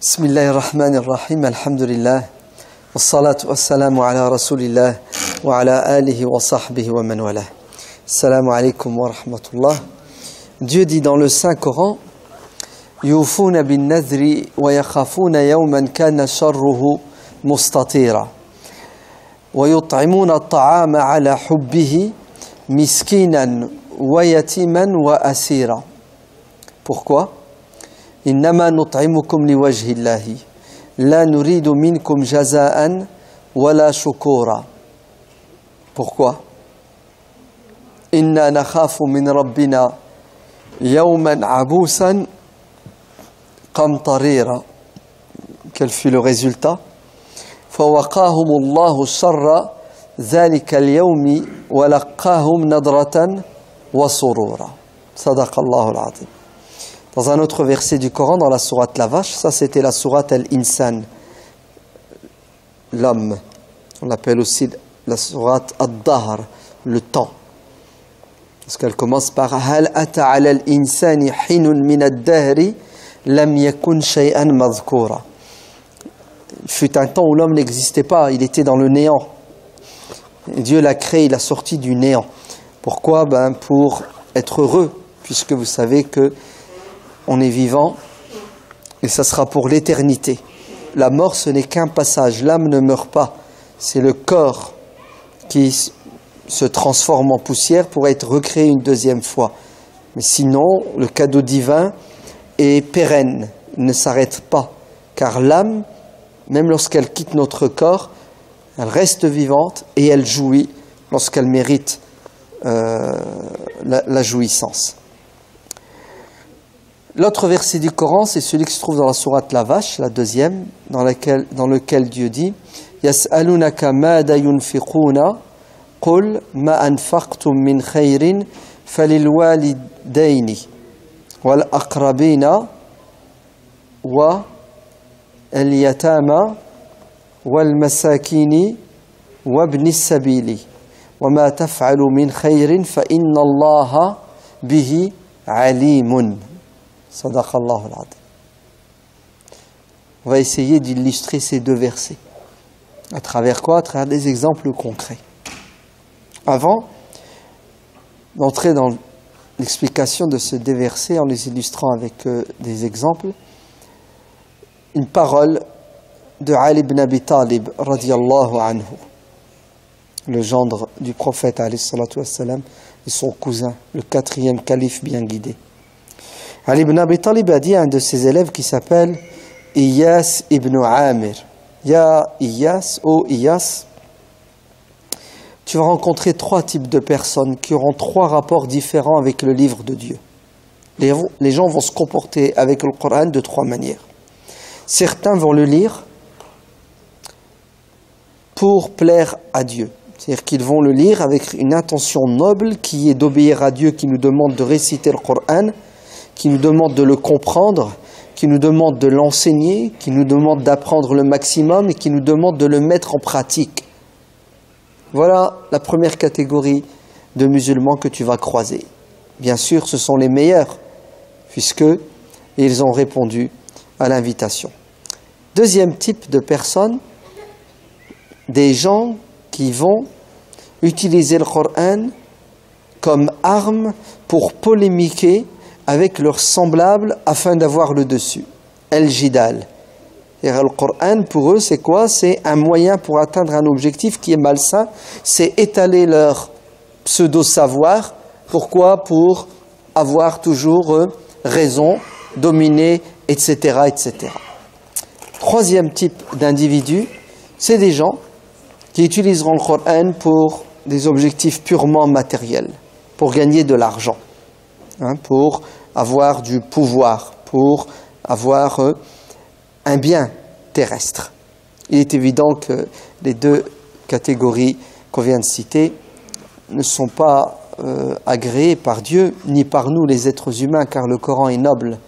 Bismillahir Rahmanir Rahim, alhamdulillah, wassalatu wassalamu ala rasulillah, wa ala alihi wa sahbihi wa man wala. Assalamu alaikum wa rahmatullah. Dieu dit dans le Saint-Coran, Yufuna bin nadri wa yakhafuna yawman kana sharruhu mustatira. Wa yut'imuna at-ta'ama ala hubbihi miskinan wa yatiman wa asira. Pourquoi? Innama nut'imukum liwajhi Allahi la nuridu minkum jaza'an wala shukura. Pourquoi? Inna nakhafu min rabbina yawman abusan qamtarira. Quel fut le résultat? فوقاهم الله شر ذلك اليوم ولقاهم نضرة وسرورا. صدق الله العظيم. Dans un autre verset du Coran, dans la sourate La Vache, ça c'était la sourate Al-Insan, l'homme. On l'appelle aussi la sourate Ad-Dahr, le temps. Parce qu'elle commence par Hal ata ala al-insani hinun min ad-dahri lam yakun shay'an madhkura. Il fut un temps où l'homme n'existait pas, il était dans le néant. Et Dieu l'a créé, il l'a sorti du néant. Pourquoi? Pour être heureux, puisque vous savez que on est vivant et ça sera pour l'éternité. La mort, ce n'est qu'un passage. L'âme ne meurt pas. C'est le corps qui se transforme en poussière pour être recréé une deuxième fois. Mais sinon, le cadeau divin est pérenne. Il ne s'arrête pas. Car l'âme, même lorsqu'elle quitte notre corps, elle reste vivante et elle jouit lorsqu'elle mérite la jouissance. L'autre verset du Coran, c'est celui qui se trouve dans la sourate La Vache, la deuxième, dans lequel Dieu dit Yas'alunaka mada yunfiquna qul ma anfaqtum min khayrin falil walidayni wal aqrabina wa al yatama wal masakini wa ibnis sabili wa ma taf'alu min khayrin fa inna Allaha bihi alimun. Sadaqallahu al-Azim. On va essayer d'illustrer ces deux versets. À travers quoi? À travers des exemples concrets. Avant d'entrer dans l'explication de ces deux versets en les illustrant avec des exemples, une parole de Ali ibn Abi Talib radiyallahu anhu, le gendre du prophète alayhi salatu wassalam, et son cousin, le quatrième calife bien guidé. Ali ibn Abi Talib a dit à un de ses élèves qui s'appelle Iyas ibn Amir, Ya Iyas, oh Iyas, tu vas rencontrer trois types de personnes qui auront trois rapports différents avec le livre de Dieu. Les gens vont se comporter avec le Coran de trois manières. Certains vont le lire pour plaire à Dieu. C'est-à-dire qu'ils vont le lire avec une intention noble qui est d'obéir à Dieu, qui nous demande de réciter le Coran, qui nous demande de le comprendre, qui nous demande de l'enseigner, qui nous demande d'apprendre le maximum et qui nous demande de le mettre en pratique. Voilà la première catégorie de musulmans que tu vas croiser. Bien sûr, ce sont les meilleurs, puisque ils ont répondu à l'invitation. Deuxième type de personnes, des gens qui vont utiliser le Coran comme arme pour polémiquer avec leurs semblables afin d'avoir le dessus. El-Jidal. Et le Coran, pour eux, c'est quoi? C'est un moyen pour atteindre un objectif qui est malsain. C'est étaler leur pseudo-savoir. Pourquoi? Pour avoir toujours raison, dominer, etc., etc. Troisième type d'individu, c'est des gens qui utiliseront le Coran pour des objectifs purement matériels, pour gagner de l'argent, pour avoir du pouvoir, pour avoir un bien terrestre. Il est évident que les deux catégories qu'on vient de citer ne sont pas agréées par Dieu, ni par nous les êtres humains, car le Coran est noble.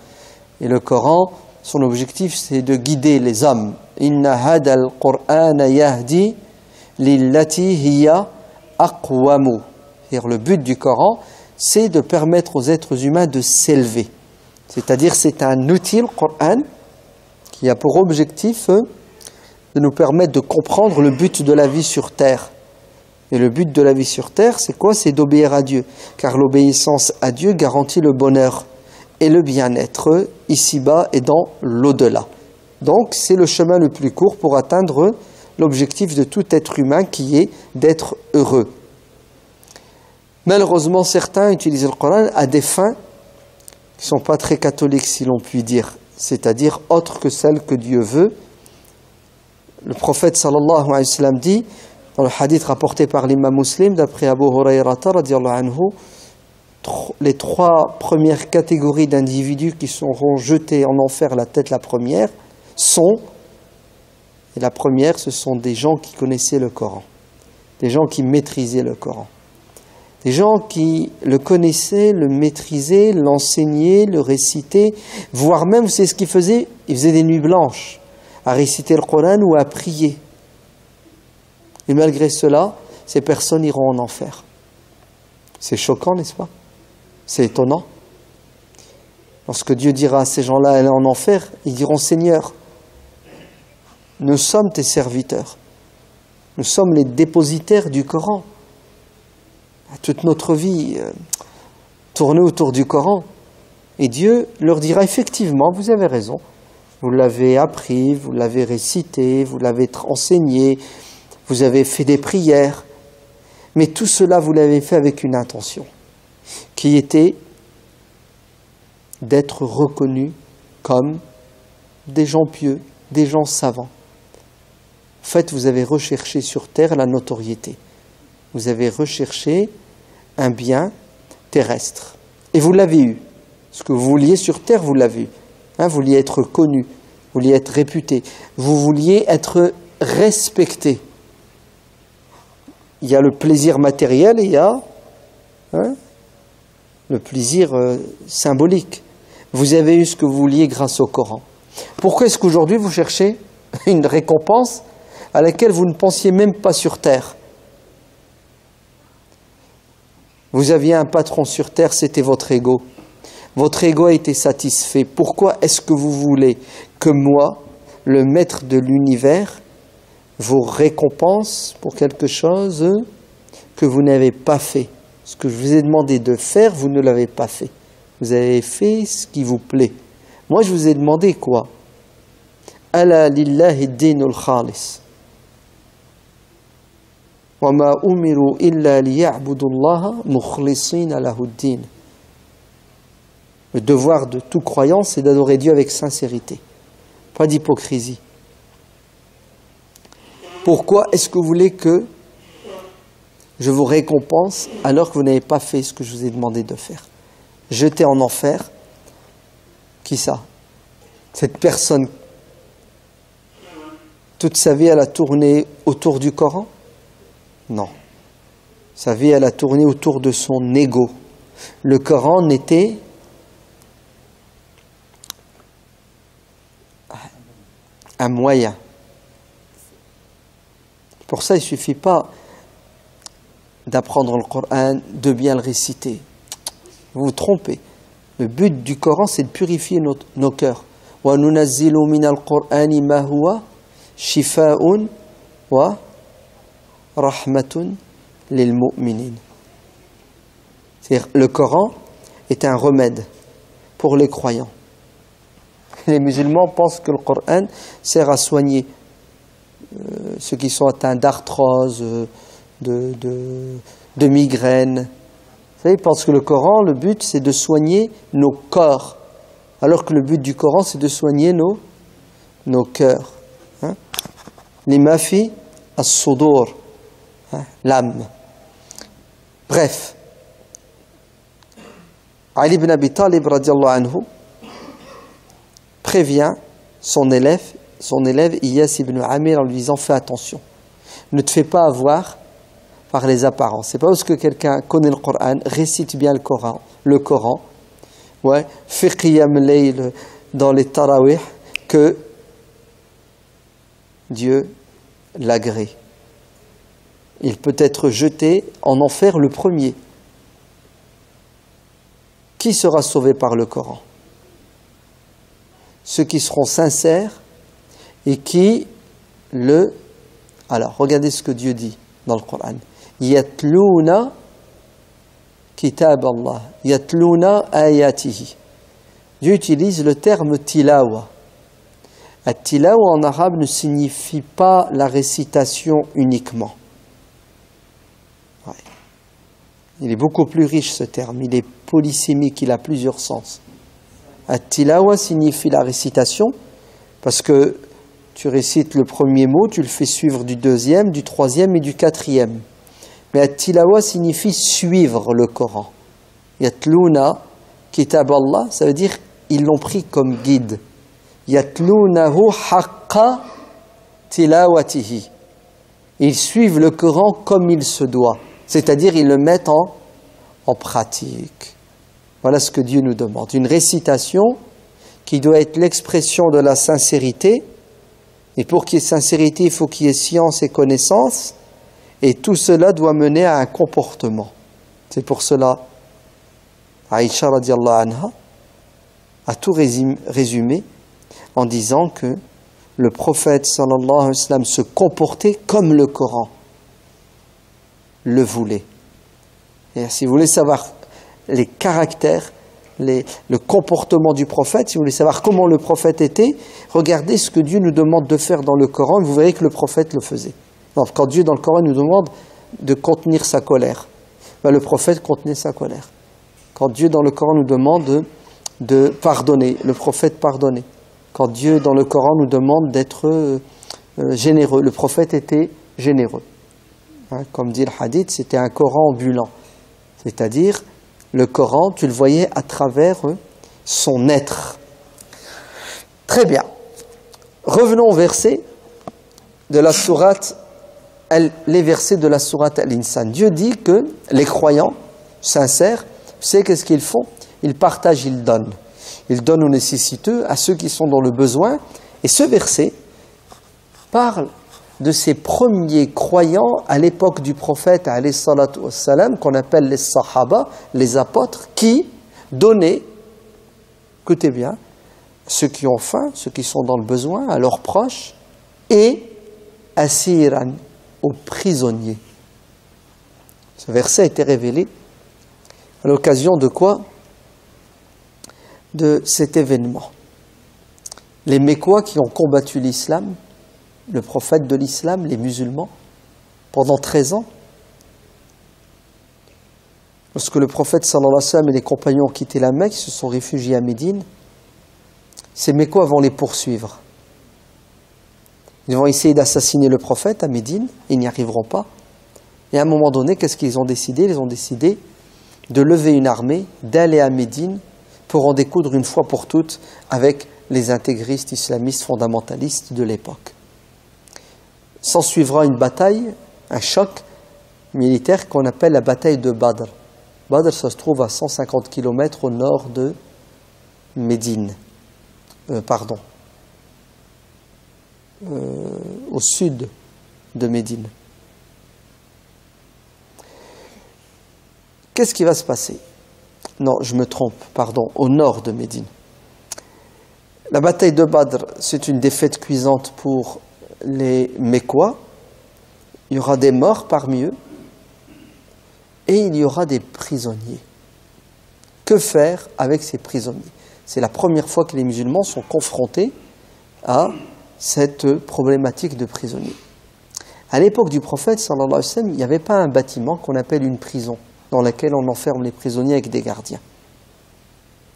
Et le Coran, son objectif, c'est de guider les hommes. Inna hadal Qur'ana yahdi lillati hiya aqwamu. C'est-à-dire le but du Coran, c'est de permettre aux êtres humains de s'élever. C'est-à-dire c'est un outil, le Coran, qui a pour objectif de nous permettre de comprendre le but de la vie sur terre. Et le but de la vie sur terre, c'est quoi? C'est d'obéir à Dieu. Car l'obéissance à Dieu garantit le bonheur et le bien-être ici-bas et dans l'au-delà. Donc, c'est le chemin le plus court pour atteindre l'objectif de tout être humain qui est d'être heureux. Malheureusement, certains utilisent le Coran à des fins qui ne sont pas très catholiques, si l'on peut dire, c'est-à-dire autres que celles que Dieu veut. Le prophète sallallahu alayhi wa sallam dit, dans le hadith rapporté par l'imam Muslim, d'après Abu Hurayrata radiyallahu anhu, les 3 premières catégories d'individus qui seront jetés en enfer, la tête la première, et la première, ce sont des gens qui connaissaient le Coran, des gens qui maîtrisaient le Coran, des gens qui le connaissaient, le maîtrisaient, l'enseignaient, le récitaient, voire même, vous savez ce qu'ils faisaient? Ils faisaient des nuits blanches à réciter le Coran ou à prier. Et malgré cela, ces personnes iront en enfer. C'est choquant, n'est-ce pas? C'est étonnant. Lorsque Dieu dira à ces gens-là, allez en enfer, ils diront, Seigneur, nous sommes tes serviteurs. Nous sommes les dépositaires du Coran. Toute notre vie tournée autour du Coran. Et Dieu leur dira, effectivement, vous avez raison. Vous l'avez appris, vous l'avez récité, vous l'avez enseigné, vous avez fait des prières. Mais tout cela, vous l'avez fait avec une intention, qui était d'être reconnus comme des gens pieux, des gens savants. En fait, vous avez recherché sur terre la notoriété. Vous avez recherché un bien terrestre. Et vous l'avez eu. Ce que vous vouliez sur terre, vous l'avez eu. Vous vouliez être connu, vous vouliez être réputé, vous vouliez être respecté. Il y a le plaisir matériel et il y a le plaisir symbolique. Vous avez eu ce que vous vouliez grâce au Coran. Pourquoi est-ce qu'aujourd'hui vous cherchez une récompense à laquelle vous ne pensiez même pas sur terre? Vous aviez un patron sur terre, c'était votre ego. Votre ego a été satisfait. Pourquoi est-ce que vous voulez que moi, le maître de l'univers, vous récompense pour quelque chose que vous n'avez pas fait? Ce que je vous ai demandé de faire, vous ne l'avez pas fait. Vous avez fait ce qui vous plaît. Moi, je vous ai demandé quoi? Ala lillahi dinul khalis. Wa ma umiru illa liya'budullaha mukhlisina lahuddin. Le devoir de tout croyant, c'est d'adorer Dieu avec sincérité, pas d'hypocrisie. Pourquoi est-ce que vous voulez que je vous récompense alors que vous n'avez pas fait ce que je vous ai demandé de faire? Jeter en enfer, qui ça? Cette personne, toute sa vie, elle a tourné autour du Coran? Non. Sa vie, elle a tourné autour de son ego. Le Coran n'était un moyen. Pour ça, il ne suffit pas d'apprendre le Coran, de bien le réciter. Vous vous trompez. Le but du Coran, c'est de purifier nos cœurs. وَنُنَزِّلُ مِنَ الْقُرْآنِ مَا هُوَ شِفَاءٌ وَرَحْمَةٌ لِلْمُؤْمِنِينَ. C'est-à-dire, le Coran est un remède pour les croyants. Les musulmans pensent que le Coran sert à soigner ceux qui sont atteints d'arthrose, de migraine. Vous savez, ils pensent que le Coran, le but, c'est de soigner nos corps, alors que le but du Coran, c'est de soigner nos cœurs. Lima fi as-sudur, l'âme. Bref, Ali ibn Abi Talib radiallahu anhu prévient son élève Iyas ibn Amir en lui disant, fais attention, ne te fais pas avoir par les apparences. C'est pas parce que quelqu'un connaît le Coran, récite bien le Coran, ouais, fait qiyam layl dans les tarawih, que Dieu l'agrée. Il peut être jeté en enfer le premier. Qui sera sauvé par le Coran? Ceux qui seront sincères et qui le... Alors, regardez ce que Dieu dit dans le Coran. Yatlouna kitab Allah, yatlouna ayatihi. Dieu utilise le terme tilawa. At-tilawa en arabe ne signifie pas la récitation uniquement. Ouais. Il est beaucoup plus riche ce terme, il est polysémique, il a plusieurs sens. At-tilawa signifie la récitation parce que tu récites le premier mot, tu le fais suivre du deuxième, du troisième et du quatrième. Mais at-tilawa signifie suivre le Coran. Yatlouna kitab Allah, ça veut dire ils l'ont pris comme guide. Yatlounahu haqqa tilawatihi. Ils suivent le Coran comme il se doit, c'est-à-dire ils le mettent en pratique. Voilà ce que Dieu nous demande. Une récitation qui doit être l'expression de la sincérité. Et pour qu'il y ait sincérité, il faut qu'il y ait science et connaissance. Et tout cela doit mener à un comportement. C'est pour cela, Aïcha radiallahu anha a tout résumé en disant que le prophète sallallahu alayhi wa sallam se comportait comme le Coran le voulait. Et si vous voulez savoir les caractères, le comportement du prophète, si vous voulez savoir comment le prophète était, regardez ce que Dieu nous demande de faire dans le Coran, vous verrez que le prophète le faisait. Donc, quand Dieu dans le Coran nous demande de contenir sa colère, ben, le prophète contenait sa colère. Quand Dieu dans le Coran nous demande de pardonner, le prophète pardonnait. Quand Dieu dans le Coran nous demande d'être généreux, le prophète était généreux. Hein, comme dit le hadith, c'était un Coran ambulant. C'est-à-dire, le Coran, tu le voyais à travers son être. Très bien. Revenons aux versets de la sourate, les versets de la sourate Al-Insan. Dieu dit que les croyants sincères, vous savez qu'est-ce qu'ils font? Ils partagent, ils donnent. Ils donnent aux nécessiteux, à ceux qui sont dans le besoin. Et ce verset parle de ces premiers croyants à l'époque du prophète, alayhi salatu wassalam, qu'on appelle les sahaba, les apôtres, qui donnaient, écoutez bien, ceux qui ont faim, ceux qui sont dans le besoin, à leurs proches, et asiran, aux prisonniers. Ce verset a été révélé à l'occasion de quoi? De cet événement. Les Mécois qui ont combattu l'islam, le prophète de l'islam, les musulmans, pendant 13 ans. Lorsque le prophète sallallahu alayhi wa sallam et les compagnons ont quitté la Mecque, ils se sont réfugiés à Médine, ces Mécois vont les poursuivre. Ils vont essayer d'assassiner le prophète à Médine, ils n'y arriveront pas. Et à un moment donné, qu'est-ce qu'ils ont décidé? Ils ont décidé de lever une armée, d'aller à Médine pour en découdre une fois pour toutes avec les intégristes islamistes fondamentalistes de l'époque. S'en suivra une bataille, un choc militaire qu'on appelle la bataille de Badr. Badr, ça se trouve à 150 km au nord de Médine. Au sud de Médine. Qu'est-ce qui va se passer? Non, je me trompe, pardon, au nord de Médine. La bataille de Badr, c'est une défaite cuisante pour les Mécois. Il y aura des morts parmi eux et il y aura des prisonniers. Que faire avec ces prisonniers? C'est la première fois que les musulmans sont confrontés à cette problématique de prisonniers. À l'époque du prophète, sallallahu alayhi wa sallam, il n'y avait pas un bâtiment qu'on appelle une prison, dans laquelle on enferme les prisonniers avec des gardiens.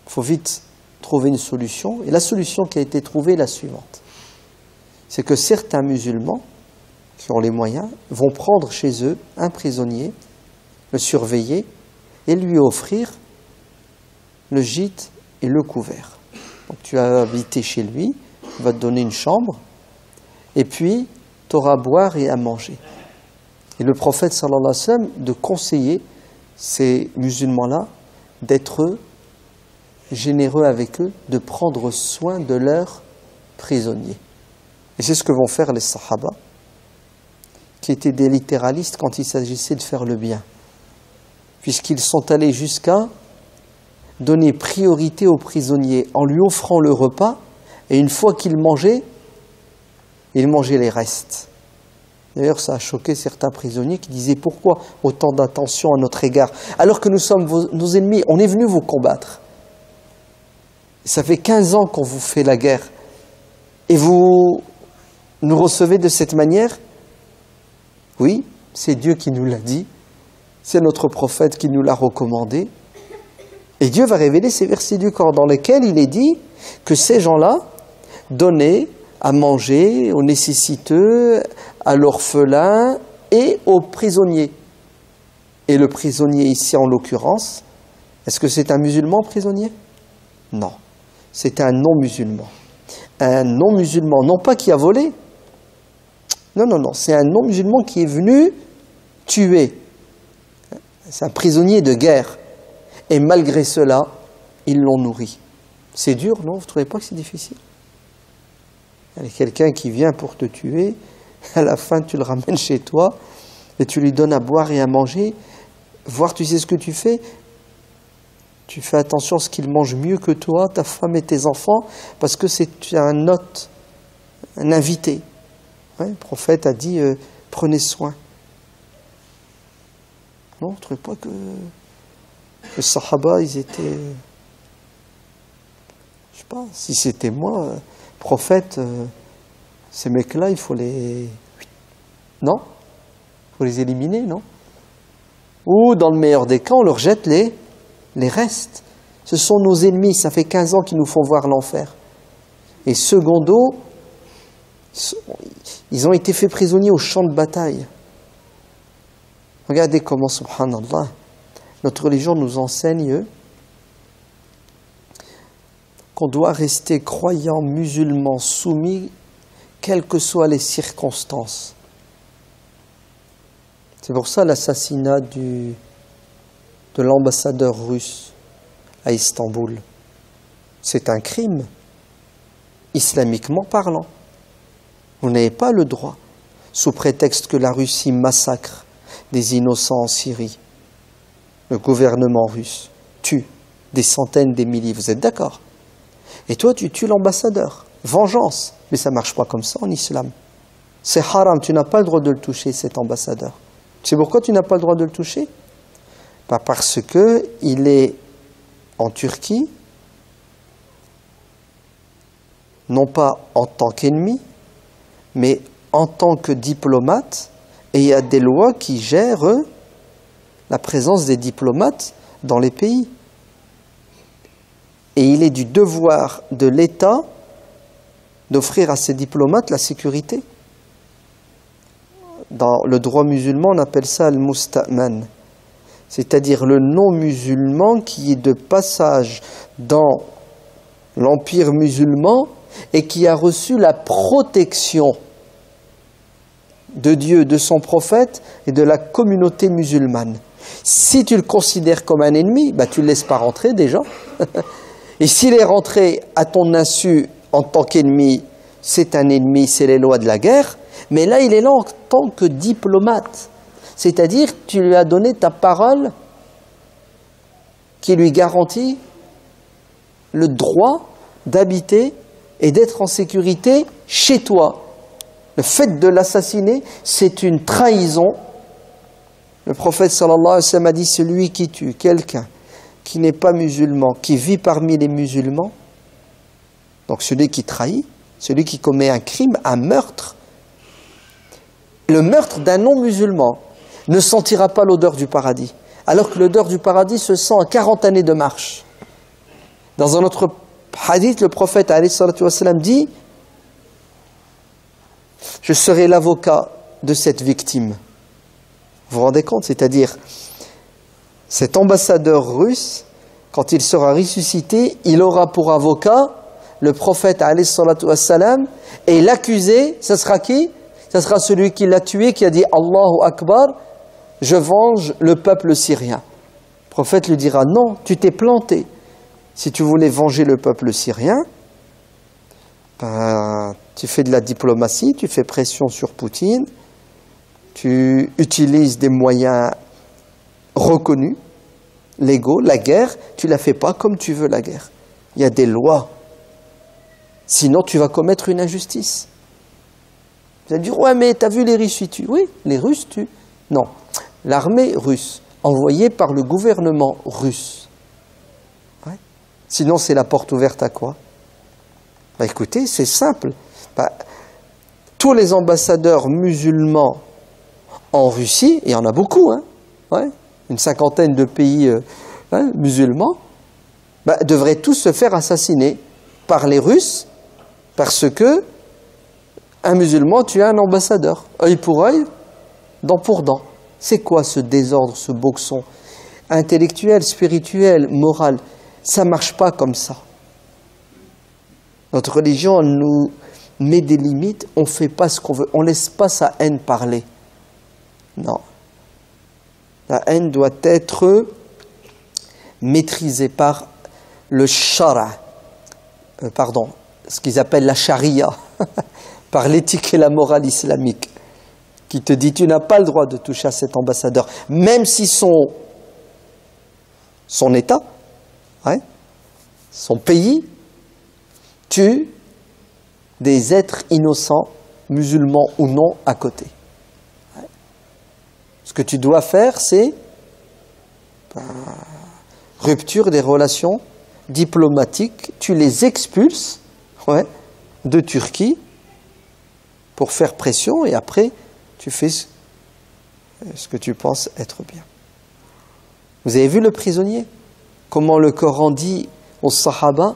Il faut vite trouver une solution. Et la solution qui a été trouvée est la suivante. C'est que certains musulmans, qui ont les moyens, vont prendre chez eux un prisonnier, le surveiller et lui offrir le gîte et le couvert. Donc tu vas habiter chez lui, il va te donner une chambre, et puis tu auras à boire et à manger. Et le prophète sallallahu alayhi wa sallam de conseiller ces musulmans-là d'être généreux avec eux, de prendre soin de leurs prisonniers. Et c'est ce que vont faire les sahaba, qui étaient des littéralistes quand il s'agissait de faire le bien, puisqu'ils sont allés jusqu'à donner priorité aux prisonniers en lui offrant le repas, et une fois qu'il mangeait, il mangeait les restes. D'ailleurs, ça a choqué certains prisonniers qui disaient « Pourquoi autant d'attention à notre égard alors que nous sommes nos ennemis, on est venus vous combattre. Ça fait 15 ans qu'on vous fait la guerre. Et vous nous recevez de cette manière ?» Oui, c'est Dieu qui nous l'a dit. C'est notre prophète qui nous l'a recommandé. Et Dieu va révéler ces versets du Coran dans lesquels il est dit que ces gens-là donnaient à manger aux nécessiteux, à l'orphelin et aux prisonniers. Et le prisonnier ici, en l'occurrence, est-ce que c'est un musulman prisonnier? Non, c'est un non-musulman. Un non-musulman, non pas qui a volé. Non, c'est un non-musulman qui est venu tuer. C'est un prisonnier de guerre. Et malgré cela, ils l'ont nourri. C'est dur, non? Vous ne trouvez pas que c'est difficile? Il y a quelqu'un qui vient pour te tuer, à la fin tu le ramènes chez toi, et tu lui donnes à boire et à manger, voire tu sais ce que tu fais? Tu fais attention à ce qu'il mange mieux que toi, ta femme et tes enfants, parce que c'est un hôte, un invité. Ouais, le prophète a dit, prenez soin. Non, vous ne trouvez pas que les Sahaba, ils étaient... Je sais pas, si c'était moi, prophète, ces mecs-là, il faut les... Non? Il faut les éliminer, non? Ou, dans le meilleur des cas, on leur jette les restes. Ce sont nos ennemis, ça fait 15 ans qu'ils nous font voir l'enfer. Et secondo, ils ont été faits prisonniers au champ de bataille. Regardez comment, subhanallah, notre religion nous enseigne qu'on doit rester croyant, musulman, soumis, quelles que soient les circonstances. C'est pour ça l'assassinat de l'ambassadeur russe à Istanbul. C'est un crime, islamiquement parlant. Vous n'avez pas le droit, sous prétexte que la Russie massacre des innocents en Syrie. Le gouvernement russe tue des centaines, des milliers. Vous êtes d'accord? Et toi, tu tues l'ambassadeur. Vengeance. Mais ça ne marche pas comme ça en islam. C'est haram, tu n'as pas le droit de le toucher, cet ambassadeur. Tu sais pourquoi tu n'as pas le droit de le toucher? Pas parce qu'il est en Turquie, non pas en tant qu'ennemi, mais en tant que diplomate, et il y a des lois qui gèrent la présence des diplomates dans les pays. Et il est du devoir de l'État d'offrir à ces diplomates la sécurité. Dans le droit musulman, on appelle ça le musta'man, c'est-à-dire le non-musulman qui est de passage dans l'empire musulman et qui a reçu la protection de Dieu, de son prophète et de la communauté musulmane. Si tu le considères comme un ennemi, tu ne le laisses pas rentrer déjà. Et s'il est rentré à ton insu en tant qu'ennemi, c'est un ennemi, c'est les lois de la guerre. Mais là, il est là en tant que diplomate. C'est-à-dire, tu lui as donné ta parole qui lui garantit le droit d'habiter et d'être en sécurité chez toi. Le fait de l'assassiner, c'est une trahison. Le prophète sallallahu alayhi wa sallam a dit, celui qui tue quelqu'un qui n'est pas musulman, qui vit parmi les musulmans, donc celui qui trahit, celui qui commet un crime, un meurtre, le meurtre d'un non-musulman ne sentira pas l'odeur du paradis, alors que l'odeur du paradis se sent à 40 années de marche. Dans un autre hadith, le prophète alayhi salatu wa sallam dit, je serai l'avocat de cette victime. Vous vous rendez compte? C'est-à-dire, cet ambassadeur russe, quand il sera ressuscité, il aura pour avocat le prophète alayhi salatu wa sallam, et l'accusé, ce sera qui? Ce sera celui qui l'a tué, qui a dit Allahu Akbar, je venge le peuple syrien. Le prophète lui dira, non, tu t'es planté. Si tu voulais venger le peuple syrien, tu fais de la diplomatie, tu fais pression sur Poutine, tu utilises des moyens reconnus, légaux, la guerre, tu ne la fais pas comme tu veux la guerre. Il y a des lois. Sinon, tu vas commettre une injustice. Vous allez dire, ouais, mais t'as vu les Russes, ils tuent. Oui, les Russes tuent. Non, l'armée russe, envoyée par le gouvernement russe. Ouais. Sinon, c'est la porte ouverte à quoi? Bah, écoutez, c'est simple. Bah, tous les ambassadeurs musulmans en Russie, il y en a beaucoup, hein, ouais, une cinquantaine de pays musulmans, bah, devraient tous se faire assassiner par les Russes parce que un musulman tue un ambassadeur, œil pour œil, dent pour dent. C'est quoi ce désordre, ce boxon intellectuel, spirituel, moral? Ça ne marche pas comme ça. Notre religion nous met des limites, on ne fait pas ce qu'on veut, on ne laisse pas sa haine parler. Non. La haine doit être maîtrisée par le shara, ce qu'ils appellent la charia, par l'éthique et la morale islamique, qui te dit tu n'as pas le droit de toucher à cet ambassadeur, même si son État, ouais, son pays, tue des êtres innocents, musulmans ou non, à côté. Ouais. Ce que tu dois faire, c'est rupture des relations diplomatiques, tu les expulses, ouais, de Turquie pour faire pression et après tu fais ce que tu penses être bien. Vous avez vu le prisonnier? Comment le Coran dit aux Sahaba,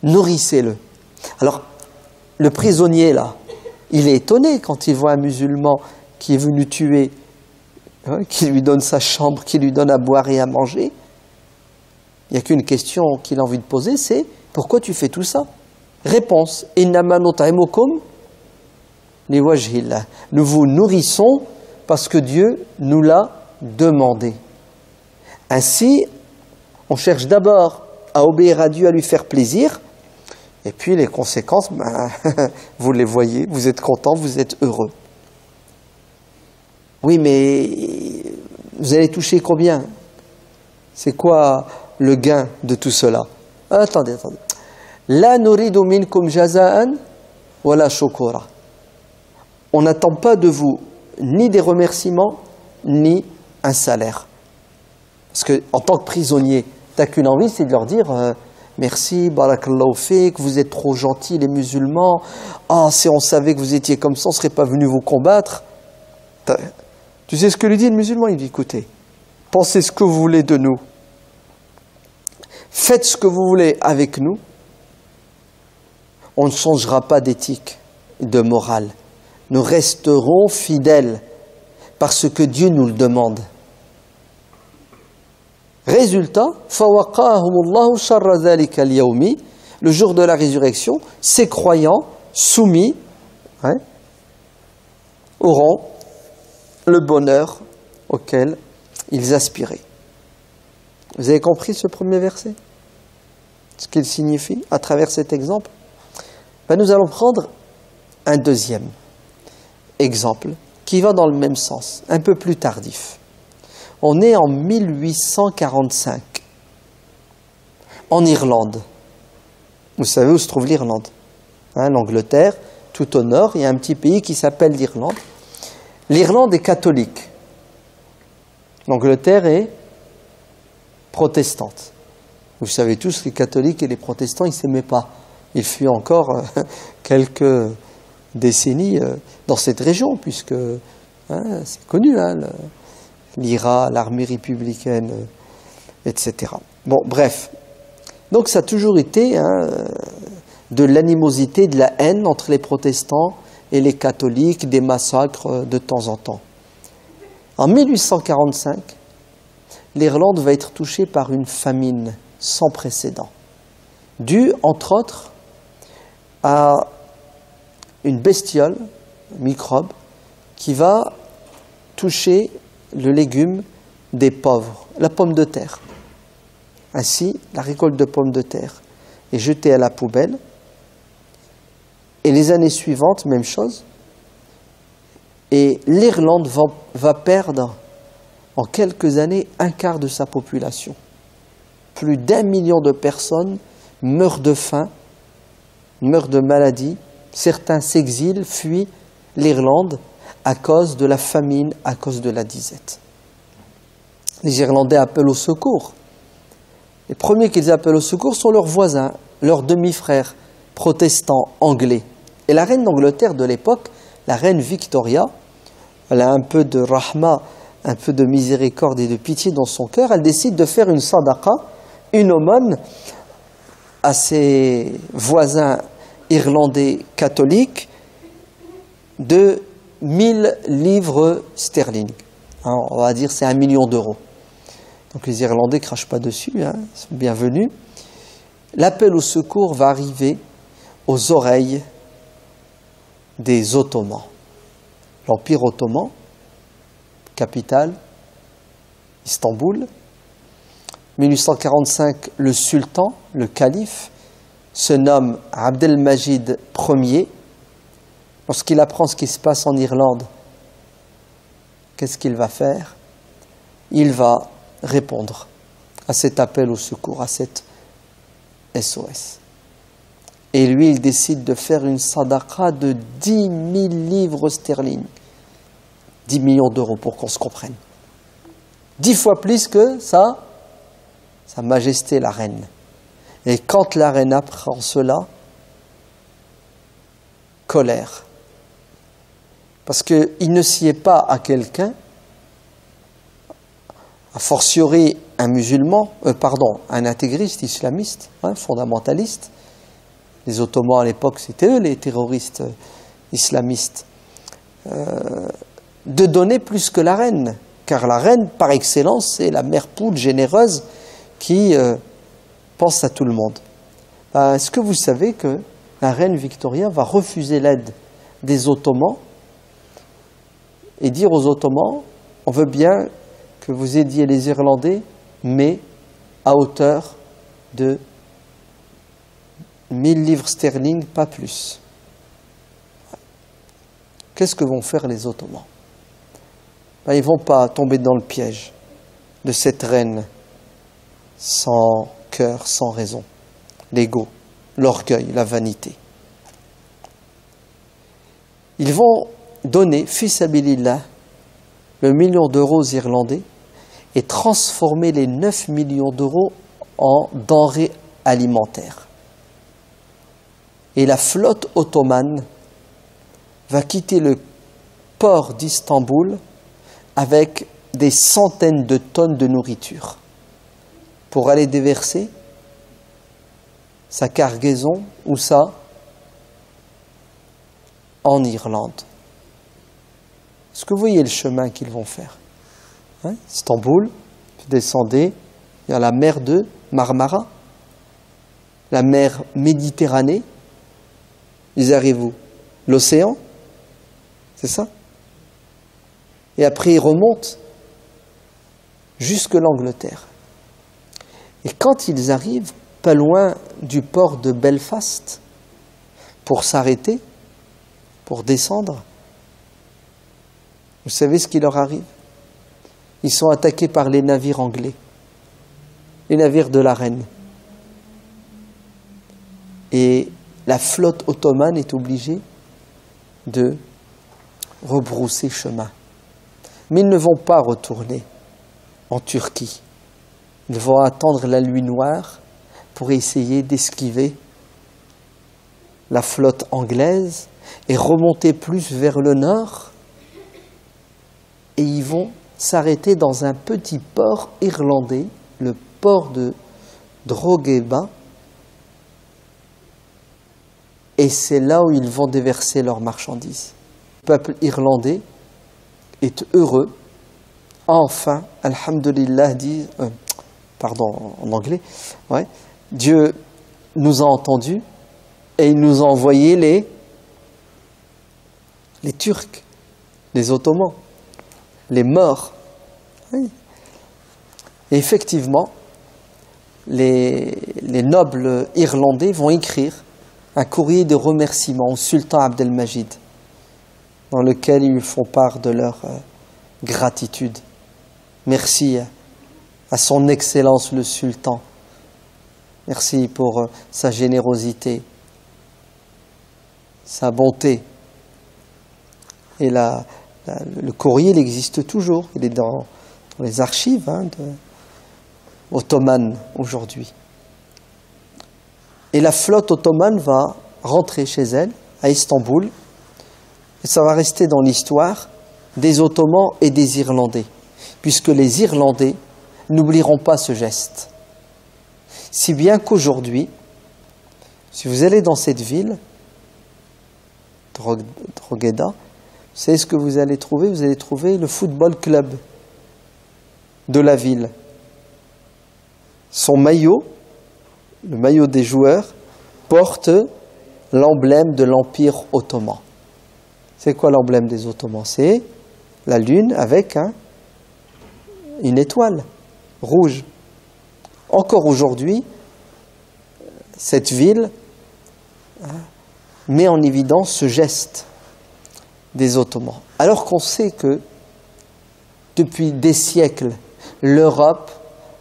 nourrissez-le. Alors, le prisonnier là, il est étonné quand il voit un musulman qui est venu tuer, hein, qui lui donne sa chambre, qui lui donne à boire et à manger. Il n'y a qu'une question qu'il a envie de poser, c'est pourquoi tu fais tout ça? Réponse, innama nut'imukum liwajhillah. Nous vous nourrissons parce que Dieu nous l'a demandé. Ainsi, on cherche d'abord à obéir à Dieu, à lui faire plaisir, et puis les conséquences, ben, vous les voyez, vous êtes content, vous êtes heureux. Oui, mais vous allez toucher combien? C'est quoi le gain de tout cela? Attendez. La nuridu minkum jaza'an wala shukura. On n'attend pas de vous ni des remerciements, ni un salaire. Parce qu'en tant que prisonnier, tu n'as qu'une envie, c'est de leur dire merci, barakallahu fik, vous êtes trop gentils les musulmans. Ah, si on savait que vous étiez comme ça, on ne serait pas venu vous combattre. Tu sais ce que lui dit le musulman? Il dit écoutez, pensez ce que vous voulez de nous. Faites ce que vous voulez avec nous. On ne changera pas d'éthique, de morale. Nous resterons fidèles parce que Dieu nous le demande. Résultat, فَوَقَاهُمُ شَرَّ ذَلِكَ الْيَوْمِ, le jour de la résurrection, ces croyants soumis, hein, auront le bonheur auquel ils aspiraient. Vous avez compris ce premier verset? Ce qu'il signifie à travers cet exemple? Ben, nous allons prendre un deuxième exemple qui va dans le même sens, un peu plus tardif. On est en 1845, en Irlande. Vous savez où se trouve l'Irlande? Hein, l'Angleterre, tout au nord, il y a un petit pays qui s'appelle l'Irlande. L'Irlande est catholique. L'Angleterre est protestante. Vous savez tous que les catholiques et les protestants, ils ne s'aimaient pas. Il fut encore quelques décennies dans cette région, puisque hein, c'est connu, hein, l'IRA, l'armée républicaine, etc. Bon, bref. Donc ça a toujours été hein, de l'animosité, de la haine entre les protestants et les catholiques, des massacres de temps en temps. En 1845, l'Irlande va être touchée par une famine sans précédent, due, entre autres, à une bestiole, un microbe, qui va toucher le légume des pauvres, la pomme de terre. Ainsi, la récolte de pommes de terre est jetée à la poubelle. Et les années suivantes, même chose. Et l'Irlande va perdre en quelques années un quart de sa population. Plus d'1 million de personnes meurent de faim, meurent de maladie. Certains s'exilent, fuient l'Irlande à cause de la famine, à cause de la disette. Les Irlandais appellent au secours. Les premiers qu'ils appellent au secours sont leurs voisins, leurs demi-frères protestants anglais. Et la reine d'Angleterre de l'époque, la reine Victoria, elle a un peu de rahma, un peu de miséricorde et de pitié dans son cœur. Elle décide de faire une sadaqa, une aumône à ses voisins irlandais catholiques de 1000 livres sterling. Alors, on va dire c'est 1 million d'euros. Donc les Irlandais ne crachent pas dessus, ils sont bienvenus. L'appel au secours va arriver aux oreilles des Ottomans. L'Empire ottoman, capitale, Istanbul. 1845, le sultan, le calife, se nomme Abdelmajid Ier. Lorsqu'il apprend ce qui se passe en Irlande, qu'est-ce qu'il va faire? Il va répondre à cet appel au secours, à cette SOS. Et lui, il décide de faire une sadaqa de 10 000 livres sterling. 10 millions d'euros pour qu'on se comprenne. 10 fois plus que Sa Majesté la Reine. Et quand la Reine apprend cela, colère. Parce qu'il ne sied pas à quelqu'un, a fortiori un musulman, un intégriste islamiste, fondamentaliste. Les Ottomans à l'époque, c'était eux les terroristes islamistes. De donner plus que la reine, car la reine, par excellence, c'est la mère poule généreuse qui pense à tout le monde. Est-ce que vous savez que la reine Victoria va refuser l'aide des Ottomans et dire aux Ottomans, on veut bien que vous aidiez les Irlandais, mais à hauteur de 1000 livres sterling, pas plus. Qu'est-ce que vont faire les Ottomans? Ils ne vont pas tomber dans le piège de cette reine sans cœur, sans raison. L'ego, l'orgueil, la vanité. Ils vont donner, fi sabilillah, le million d'euros aux Irlandais et transformer les 9 millions d'euros en denrées alimentaires. Et la flotte ottomane va quitter le port d'Istanbul avec des centaines de tonnes de nourriture pour aller déverser sa cargaison, ou ça, en Irlande. Est-ce que vous voyez le chemin qu'ils vont faire? Istanbul, vous descendez, il y a la mer de Marmara, la mer Méditerranée, ils arrivent où? L'océan, c'est ça? Et après ils remontent jusque l'Angleterre. Et quand ils arrivent pas loin du port de Belfast pour s'arrêter, pour descendre, vous savez ce qui leur arrive? Ils sont attaqués par les navires anglais, les navires de la reine. Et la flotte ottomane est obligée de rebrousser chemin. Mais ils ne vont pas retourner en Turquie. Ils vont attendre la nuit noire pour essayer d'esquiver la flotte anglaise et remonter plus vers le nord. Et ils vont s'arrêter dans un petit port irlandais, le port de Drogheda. Et c'est là où ils vont déverser leurs marchandises. Le peuple irlandais est heureux. Enfin, alhamdulillah, dit, en anglais, Dieu nous a entendus et il nous a envoyé les Turcs, les Ottomans, les morts. Oui. Et effectivement, les nobles irlandais vont écrire un courrier de remerciement au sultan Abdelmajid, dans lequel ils font part de leur gratitude. Merci à son Excellence le Sultan. Merci pour sa générosité, sa bonté. Et le courrier, il existe toujours. Il est dans les archives ottomanes aujourd'hui. Et la flotte ottomane va rentrer chez elle, à Istanbul, et ça va rester dans l'histoire des Ottomans et des Irlandais, puisque les Irlandais n'oublieront pas ce geste. Si bien qu'aujourd'hui, si vous allez dans cette ville, Drogheda, vous savez ce que vous allez trouver? Vous allez trouver le football club de la ville. Son maillot, le maillot des joueurs, porte l'emblème de l'Empire ottoman. C'est quoi l'emblème des Ottomans? C'est la lune avec une étoile rouge. Encore aujourd'hui, cette ville met en évidence ce geste des Ottomans. Alors qu'on sait que depuis des siècles, l'Europe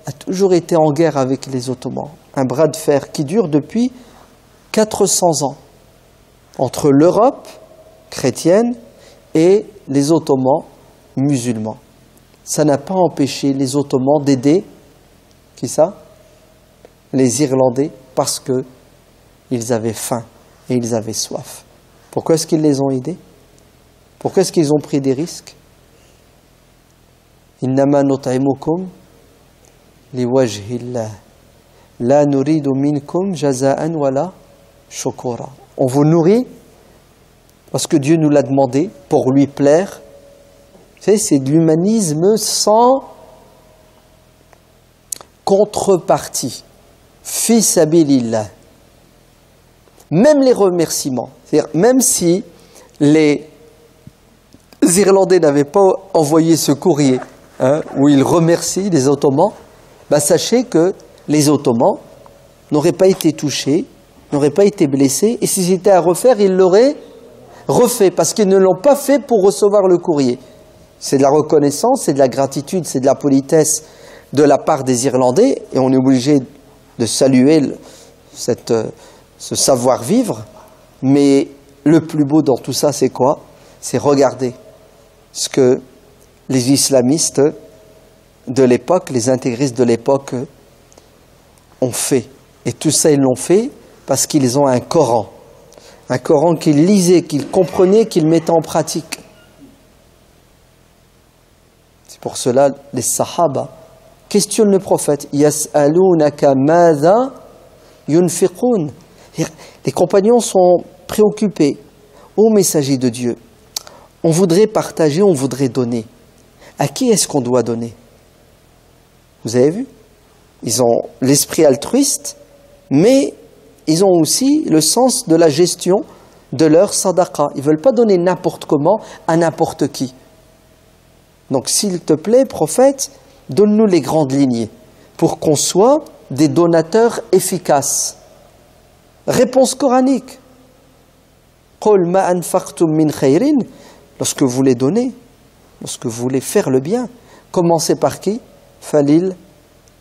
a toujours été en guerre avec les Ottomans. Un bras de fer qui dure depuis 400 ans entre l'Europe chrétienne et les Ottomans musulmans. Ça n'a pas empêché les Ottomans d'aider, qui ça? Les Irlandais, parce qu'ils avaient faim et ils avaient soif. Pourquoi est-ce qu'ils les ont aidés? Pourquoi est-ce qu'ils ont pris des risques? Innama nut'imukum liwajhillah la nuridu minkum jaza'an wala shukura. On vous nourrit parce que Dieu nous l'a demandé pour lui plaire. Vous savez, c'est de l'humanisme sans contrepartie. Fi sabilillah. Même les remerciements, c'est-à-dire même si les Irlandais n'avaient pas envoyé ce courrier où ils remercient les Ottomans, sachez que les Ottomans n'auraient pas été touchés, n'auraient pas été blessés, et si c'était à refaire, ils l'auraient refait, parce qu'ils ne l'ont pas fait pour recevoir le courrier. C'est de la reconnaissance, c'est de la gratitude, c'est de la politesse de la part des Irlandais, et on est obligé de saluer ce savoir-vivre, mais le plus beau dans tout ça, c'est quoi? C'est regarder ce que les islamistes de l'époque, les intégristes de l'époque ont fait. Et tout ça, ils l'ont fait parce qu'ils ont un Coran qu'ils lisaient, qu'ils comprenaient, qu'ils mettaient en pratique. C'est pour cela, les Sahaba questionnent le prophète. Yas'alunaka madha yunfiqun. Les compagnons sont préoccupés. Ô messager de Dieu, on voudrait partager, on voudrait donner. À qui est-ce qu'on doit donner? Vous avez vu? Ils ont l'esprit altruiste, mais ils ont aussi le sens de la gestion de leur sadaqa. Ils ne veulent pas donner n'importe comment à n'importe qui. Donc s'il te plaît, prophète, donne-nous les grandes lignes pour qu'on soit des donateurs efficaces. Réponse coranique. Qul ma anfaqtum min khayrin. Lorsque vous voulez donner, lorsque vous voulez faire le bien, commencez par qui? Falil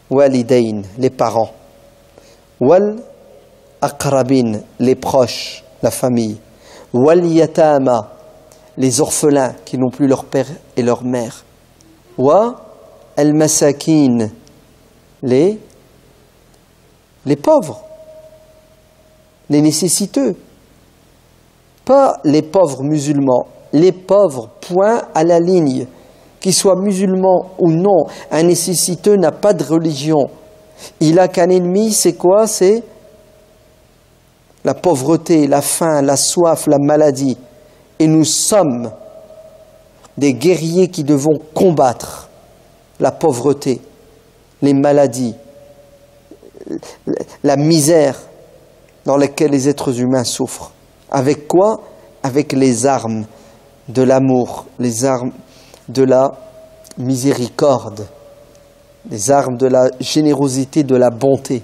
walidain, les parents. Wal aqrabin, les proches, la famille. Wal yatama, les orphelins qui n'ont plus leur père et leur mère. Wa al masakin, les pauvres, les nécessiteux. Pas les pauvres musulmans, les pauvres, point à la ligne. Qu'ils soient musulmans ou non, un nécessiteux n'a pas de religion. Il n'a qu'un ennemi, c'est quoi? C'est la pauvreté, la faim, la soif, la maladie. Et nous sommes des guerriers qui devons combattre la pauvreté, les maladies, la misère dans laquelle les êtres humains souffrent. Avec quoi? Avec les armes de l'amour, les armes de la miséricorde, les armes de la générosité, de la bonté.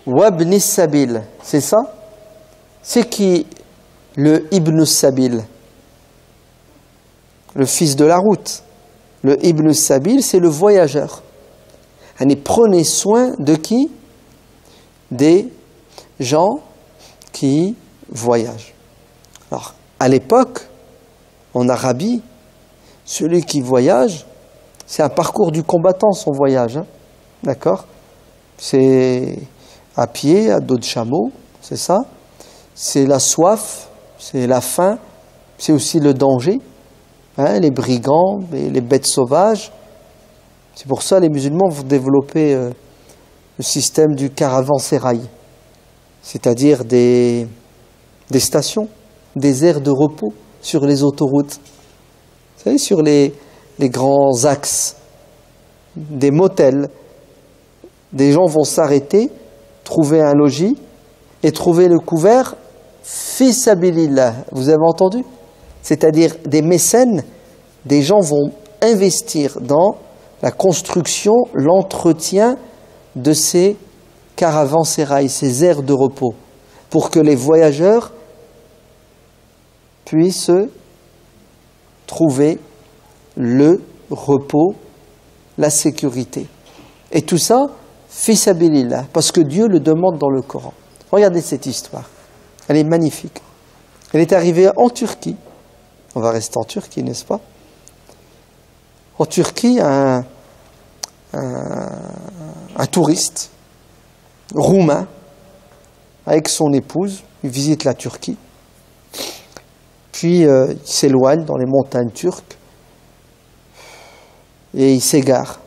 Wabni Sabil, c'est ça? C'est qui le Ibn Sabil? Le fils de la route. Le Ibn Sabil, c'est le voyageur. Allez, prenez soin de qui? Des gens qui voyagent. Alors, À l'époque, en Arabie, celui qui voyage, c'est un parcours du combattant, son voyage. Hein, d'accord? C'est à pied, à dos de chameau, c'est ça. C'est la soif, c'est la faim, c'est aussi le danger. Hein, les brigands, les bêtes sauvages. C'est pour ça que les musulmans vont développer le système du caravansérail, c'est-à-dire des stations, des aires de repos sur les autoroutes. Vous savez, sur les grands axes, des motels. Des gens vont s'arrêter, trouver un logis et trouver le couvert fi sabilillah. Vous avez entendu? C'est-à-dire des mécènes, des gens vont investir dans la construction, l'entretien de ces caravansérails, ces aires de repos, pour que les voyageurs puissent trouver le repos, la sécurité. Et tout ça, fi sabilillah, parce que Dieu le demande dans le Coran. Regardez cette histoire, elle est magnifique. Elle est arrivée en Turquie. On va rester en Turquie, n'est-ce pas? En Turquie, un touriste roumain, avec son épouse, il visite la Turquie. Puis il s'éloigne dans les montagnes turques et il s'égare.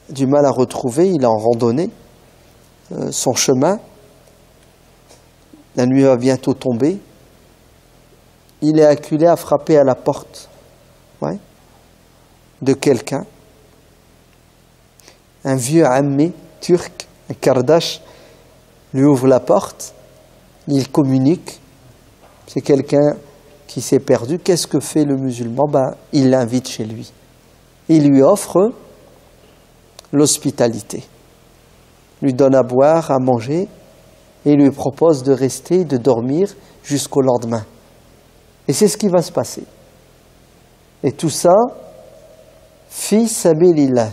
Du mal à retrouver, il est en randonnée, son chemin. La nuit va bientôt tomber. Il est acculé à frapper à la porte, ouais, de quelqu'un. Un vieux ammé turc, un kardash, lui ouvre la porte. Il communique. C'est quelqu'un qui s'est perdu. Qu'est-ce que fait le musulman? Il l'invite chez lui. Il lui offre l'hospitalité. Il lui donne à boire, à manger, et il lui propose de rester, de dormir jusqu'au lendemain. Et c'est ce qui va se passer. Et tout ça, fi sabilillah.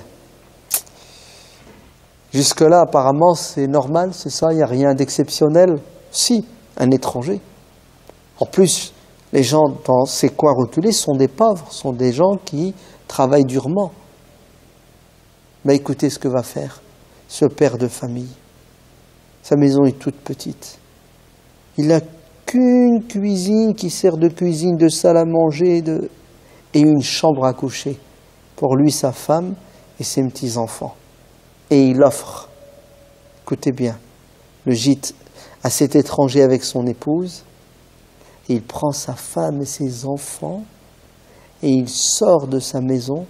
Jusque-là, apparemment, c'est normal, c'est ça, il n'y a rien d'exceptionnel. Si, un étranger. En plus, les gens dans ces coins reculés sont des pauvres, sont des gens qui travaillent durement. Mais écoutez ce que va faire ce père de famille. Sa maison est toute petite. Il n'a qu'une cuisine qui sert de cuisine, de salle à manger et une chambre à coucher pour lui, sa femme et ses petits-enfants. Et il offre, écoutez bien, le gîte à cet étranger avec son épouse. Et il prend sa femme et ses enfants et il sort de sa maison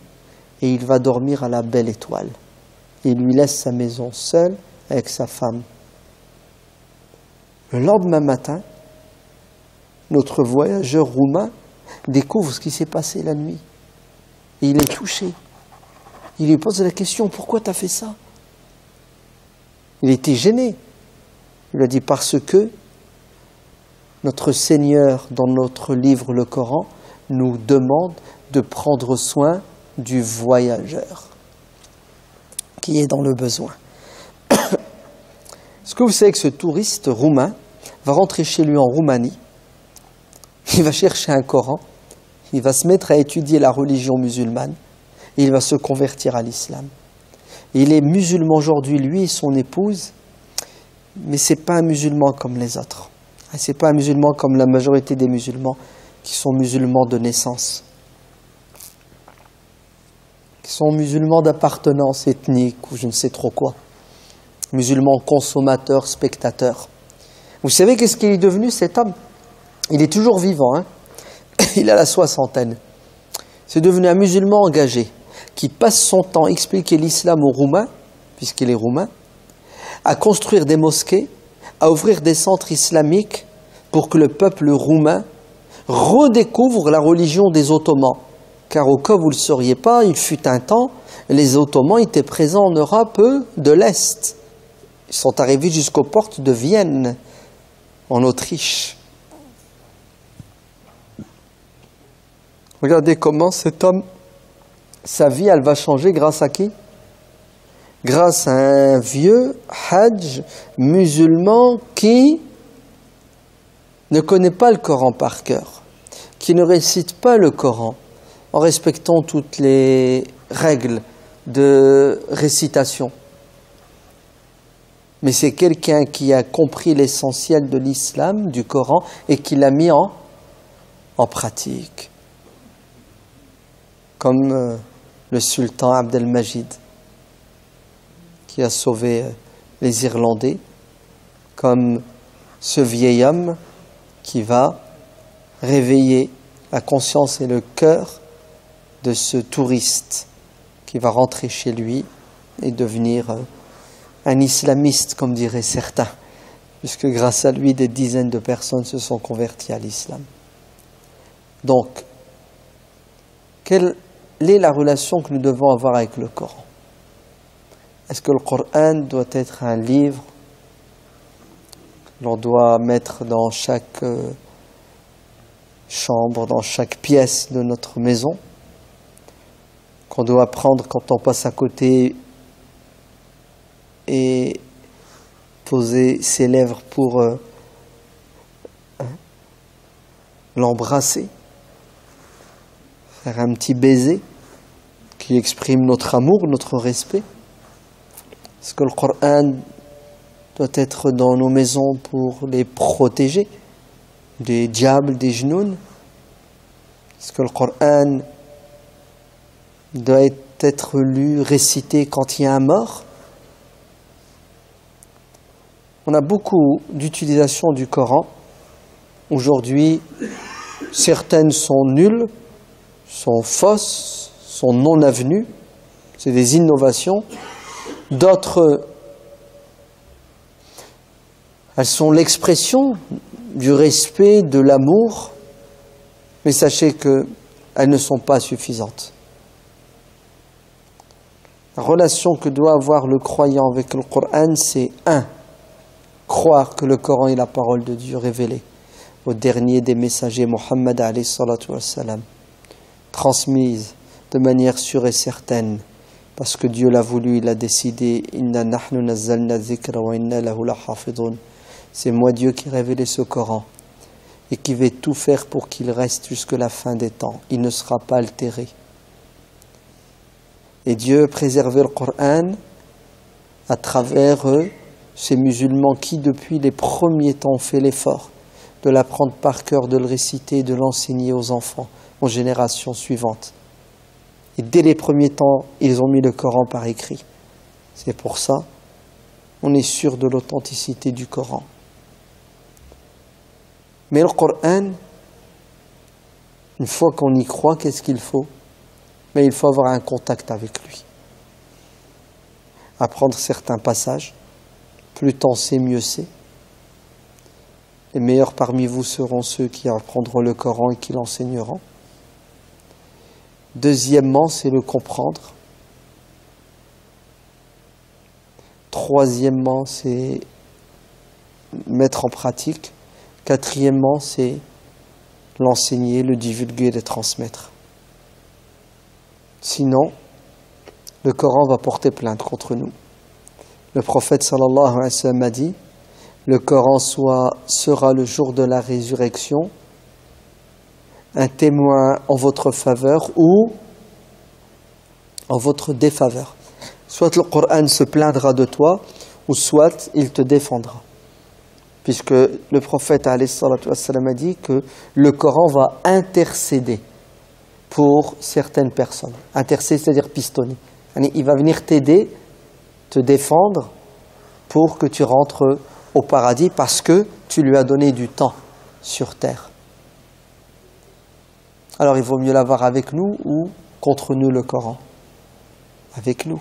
et il va dormir à la belle étoile. Il lui laisse sa maison seule avec sa femme. Le lendemain matin, notre voyageur roumain découvre ce qui s'est passé la nuit. Et il est touché. Il lui pose la question, pourquoi tu as fait ça? Il était gêné. Il lui a dit, parce que notre Seigneur, dans notre livre, le Coran, nous demande de prendre soin du voyageur qui est dans le besoin. Est-ce que vous savez que ce touriste roumain va rentrer chez lui en Roumanie, il va chercher un Coran, il va se mettre à étudier la religion musulmane et il va se convertir à l'islam. Il est musulman aujourd'hui, lui et son épouse, mais ce n'est pas un musulman comme les autres. Ce n'est pas un musulman comme la majorité des musulmans qui sont musulmans de naissance, qui sont musulmans d'appartenance ethnique ou je ne sais trop quoi, musulmans consommateurs, spectateurs. Vous savez qu'est-ce qu'il est devenu cet homme? Il est toujours vivant, hein? Il a la soixantaine. C'est devenu un musulman engagé qui passe son temps à expliquer l'islam aux Roumains, puisqu'il est roumain, à construire des mosquées, à ouvrir des centres islamiques pour que le peuple roumain redécouvre la religion des Ottomans. Car au cas où vous ne le sauriez pas, il fut un temps, les Ottomans étaient présents en Europe de l'Est. Ils sont arrivés jusqu'aux portes de Vienne, en Autriche. Regardez comment cet homme, sa vie, elle va changer grâce à qui? Grâce à un vieux hajj musulman qui ne connaît pas le Coran par cœur, qui ne récite pas le Coran en respectant toutes les règles de récitation, mais c'est quelqu'un qui a compris l'essentiel de l'islam, du Coran, et qui l'a mis en pratique. Comme le sultan Abdelmajid, qui a sauvé les Irlandais, comme ce vieil homme qui va réveiller la conscience et le cœur de ce touriste qui va rentrer chez lui et devenir un islamiste, comme diraient certains, puisque grâce à lui, des dizaines de personnes se sont converties à l'islam. Donc, quelle est la relation que nous devons avoir avec le Coran? Est-ce que le Coran doit être un livre que l'on doit mettre dans chaque chambre, dans chaque pièce de notre maison, qu'on doit prendre quand on passe à côté et poser ses lèvres pour l'embrasser, faire un petit baiser qui exprime notre amour, notre respect? Est-ce que le Coran doit être dans nos maisons pour les protéger des diables, des genoux? Est-ce que le Coran doit être lu, récité quand il y a un mort? On a beaucoup d'utilisation du Coran. Aujourd'hui, certaines sont nulles, sont fausses, sont non avenues. C'est des innovations. D'autres, elles sont l'expression du respect, de l'amour. Mais sachez qu'elles ne sont pas suffisantes. La relation que doit avoir le croyant avec le Coran, c'est croire que le Coran est la parole de Dieu révélée au dernier des messagers, Muhammad alayhi salatu wassalam, transmise de manière sûre et certaine, parce que Dieu l'a voulu, il a décidé. Inna nahnu nazzalna dhikra wa inna lahu lahafidun. C'est moi Dieu qui ai révélé ce Coran et qui vais tout faire pour qu'il reste jusqu'à la fin des temps. Il ne sera pas altéré. Et Dieu a préservé le Coran à travers ces musulmans qui, depuis les premiers temps, ont fait l'effort de l'apprendre par cœur, de le réciter, de l'enseigner aux enfants, aux générations suivantes. Et dès les premiers temps, ils ont mis le Coran par écrit. C'est pour ça, on est sûr de l'authenticité du Coran. Mais le Coran, une fois qu'on y croit, qu'est-ce qu'il faut? Mais il faut avoir un contact avec lui. Apprendre certains passages. Plus t'en sais, mieux c'est. Les meilleurs parmi vous seront ceux qui apprendront le Coran et qui l'enseigneront. Deuxièmement, c'est le comprendre. Troisièmement, c'est mettre en pratique. Quatrièmement, c'est l'enseigner, le divulguer, le transmettre. Sinon, le Coran va porter plainte contre nous. Le prophète sallallahu alayhi wa sallam a dit: le Coran sera le jour de la résurrection un témoin en votre faveur ou en votre défaveur. Soit le Coran se plaindra de toi, ou soit il te défendra. Puisque le prophète alayhi salatu wassalam a dit que le Coran va intercéder pour certaines personnes. Intercéder, c'est-à-dire pistonner. Il va venir t'aider, te défendre pour que tu rentres au paradis parce que tu lui as donné du temps sur terre. Alors il vaut mieux l'avoir avec nous ou contre nous le Coran? Avec nous.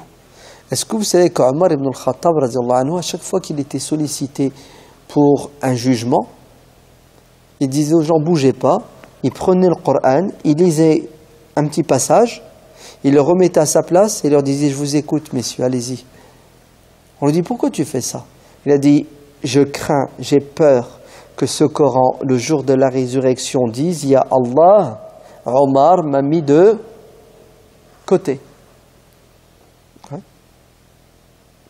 Est-ce que vous savez qu'Omar ibn al-Khattab, à chaque fois qu'il était sollicité pour un jugement, il disait aux gens: bougez pas, il prenait le Coran, il lisait un petit passage, il le remettait à sa place et leur disait: je vous écoute messieurs, allez-y. On lui dit: pourquoi tu fais ça? Il a dit: je crains, j'ai peur que ce Coran, le jour de la résurrection, dise: ya Allah, Omar m'a mis de côté.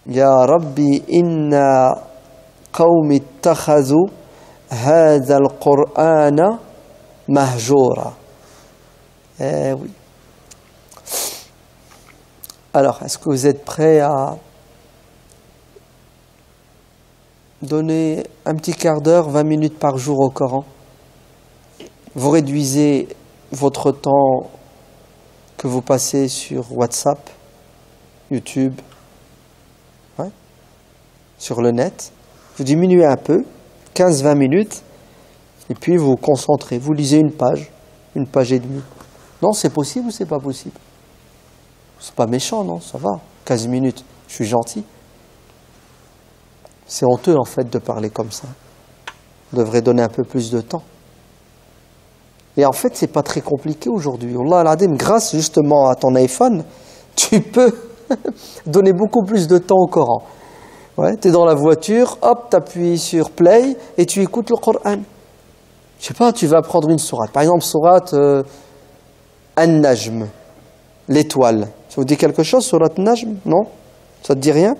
Ya Rabbi inna qawmi ittakhadhu هذا القرآن مهجورا. Eh oui. Alors, est-ce que vous êtes prêts à donner un petit quart d'heure, 20 minutes par jour au Coran? Vous réduisez votre temps que vous passez sur WhatsApp, YouTube, ouais, sur le net. Vous diminuez un peu, 15-20 minutes, et puis vous vous concentrez. Vous lisez une page et demie. Non, c'est possible ou c'est pas possible? C'est pas méchant, non, ça va. 15 minutes, je suis gentil. C'est honteux, en fait, de parler comme ça. On devrait donner un peu plus de temps. Et en fait, c'est pas très compliqué aujourd'hui. Allah al-Adim, grâce justement à ton iPhone, tu peux donner beaucoup plus de temps au Coran. Ouais, tu es dans la voiture, hop, tu appuies sur play et tu écoutes le Coran. Je sais pas, tu vas prendre une sourate. Par exemple, sourate An-Najm, l'étoile. Ça vous dit quelque chose, sourate Najm? Non? Ça te dit rien?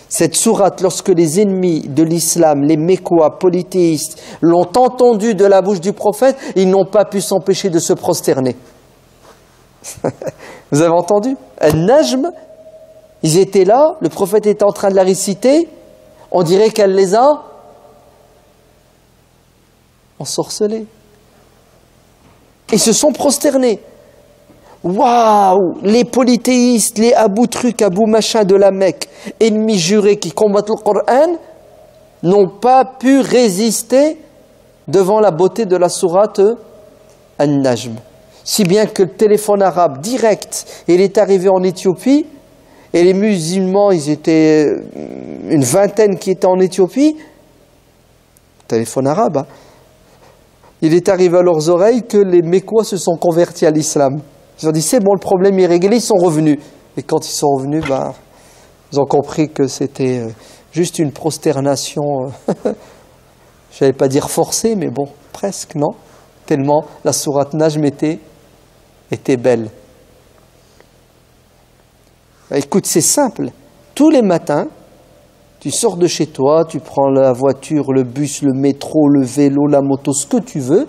Cette sourate, lorsque les ennemis de l'islam, les Mécois, polythéistes, l'ont entendu de la bouche du prophète, ils n'ont pas pu s'empêcher de se prosterner. Vous avez entendu? An-Najm, ils étaient là, le prophète était en train de la réciter, on dirait qu'elle les a ensorcelés. Ils se sont prosternés. Waouh! Les polythéistes, les Abou Truc, Abou Machin de la Mecque, ennemis jurés qui combattent le Coran, n'ont pas pu résister devant la beauté de la sourate An-Najm. Si bien que le téléphone arabe direct, il est arrivé en Éthiopie, et les musulmans, ils étaient une vingtaine qui étaient en Éthiopie, téléphone arabe, hein. Il est arrivé à leurs oreilles que les Mécois se sont convertis à l'islam. Ils ont dit, c'est bon, le problème est réglé, ils sont revenus. Et quand ils sont revenus, ils ont compris que c'était juste une prosternation, je n'allais pas dire forcée, mais bon, presque, non? Tellement la sourate Najm était belle. Écoute, c'est simple. Tous les matins, tu sors de chez toi, tu prends la voiture, le bus, le métro, le vélo, la moto, ce que tu veux,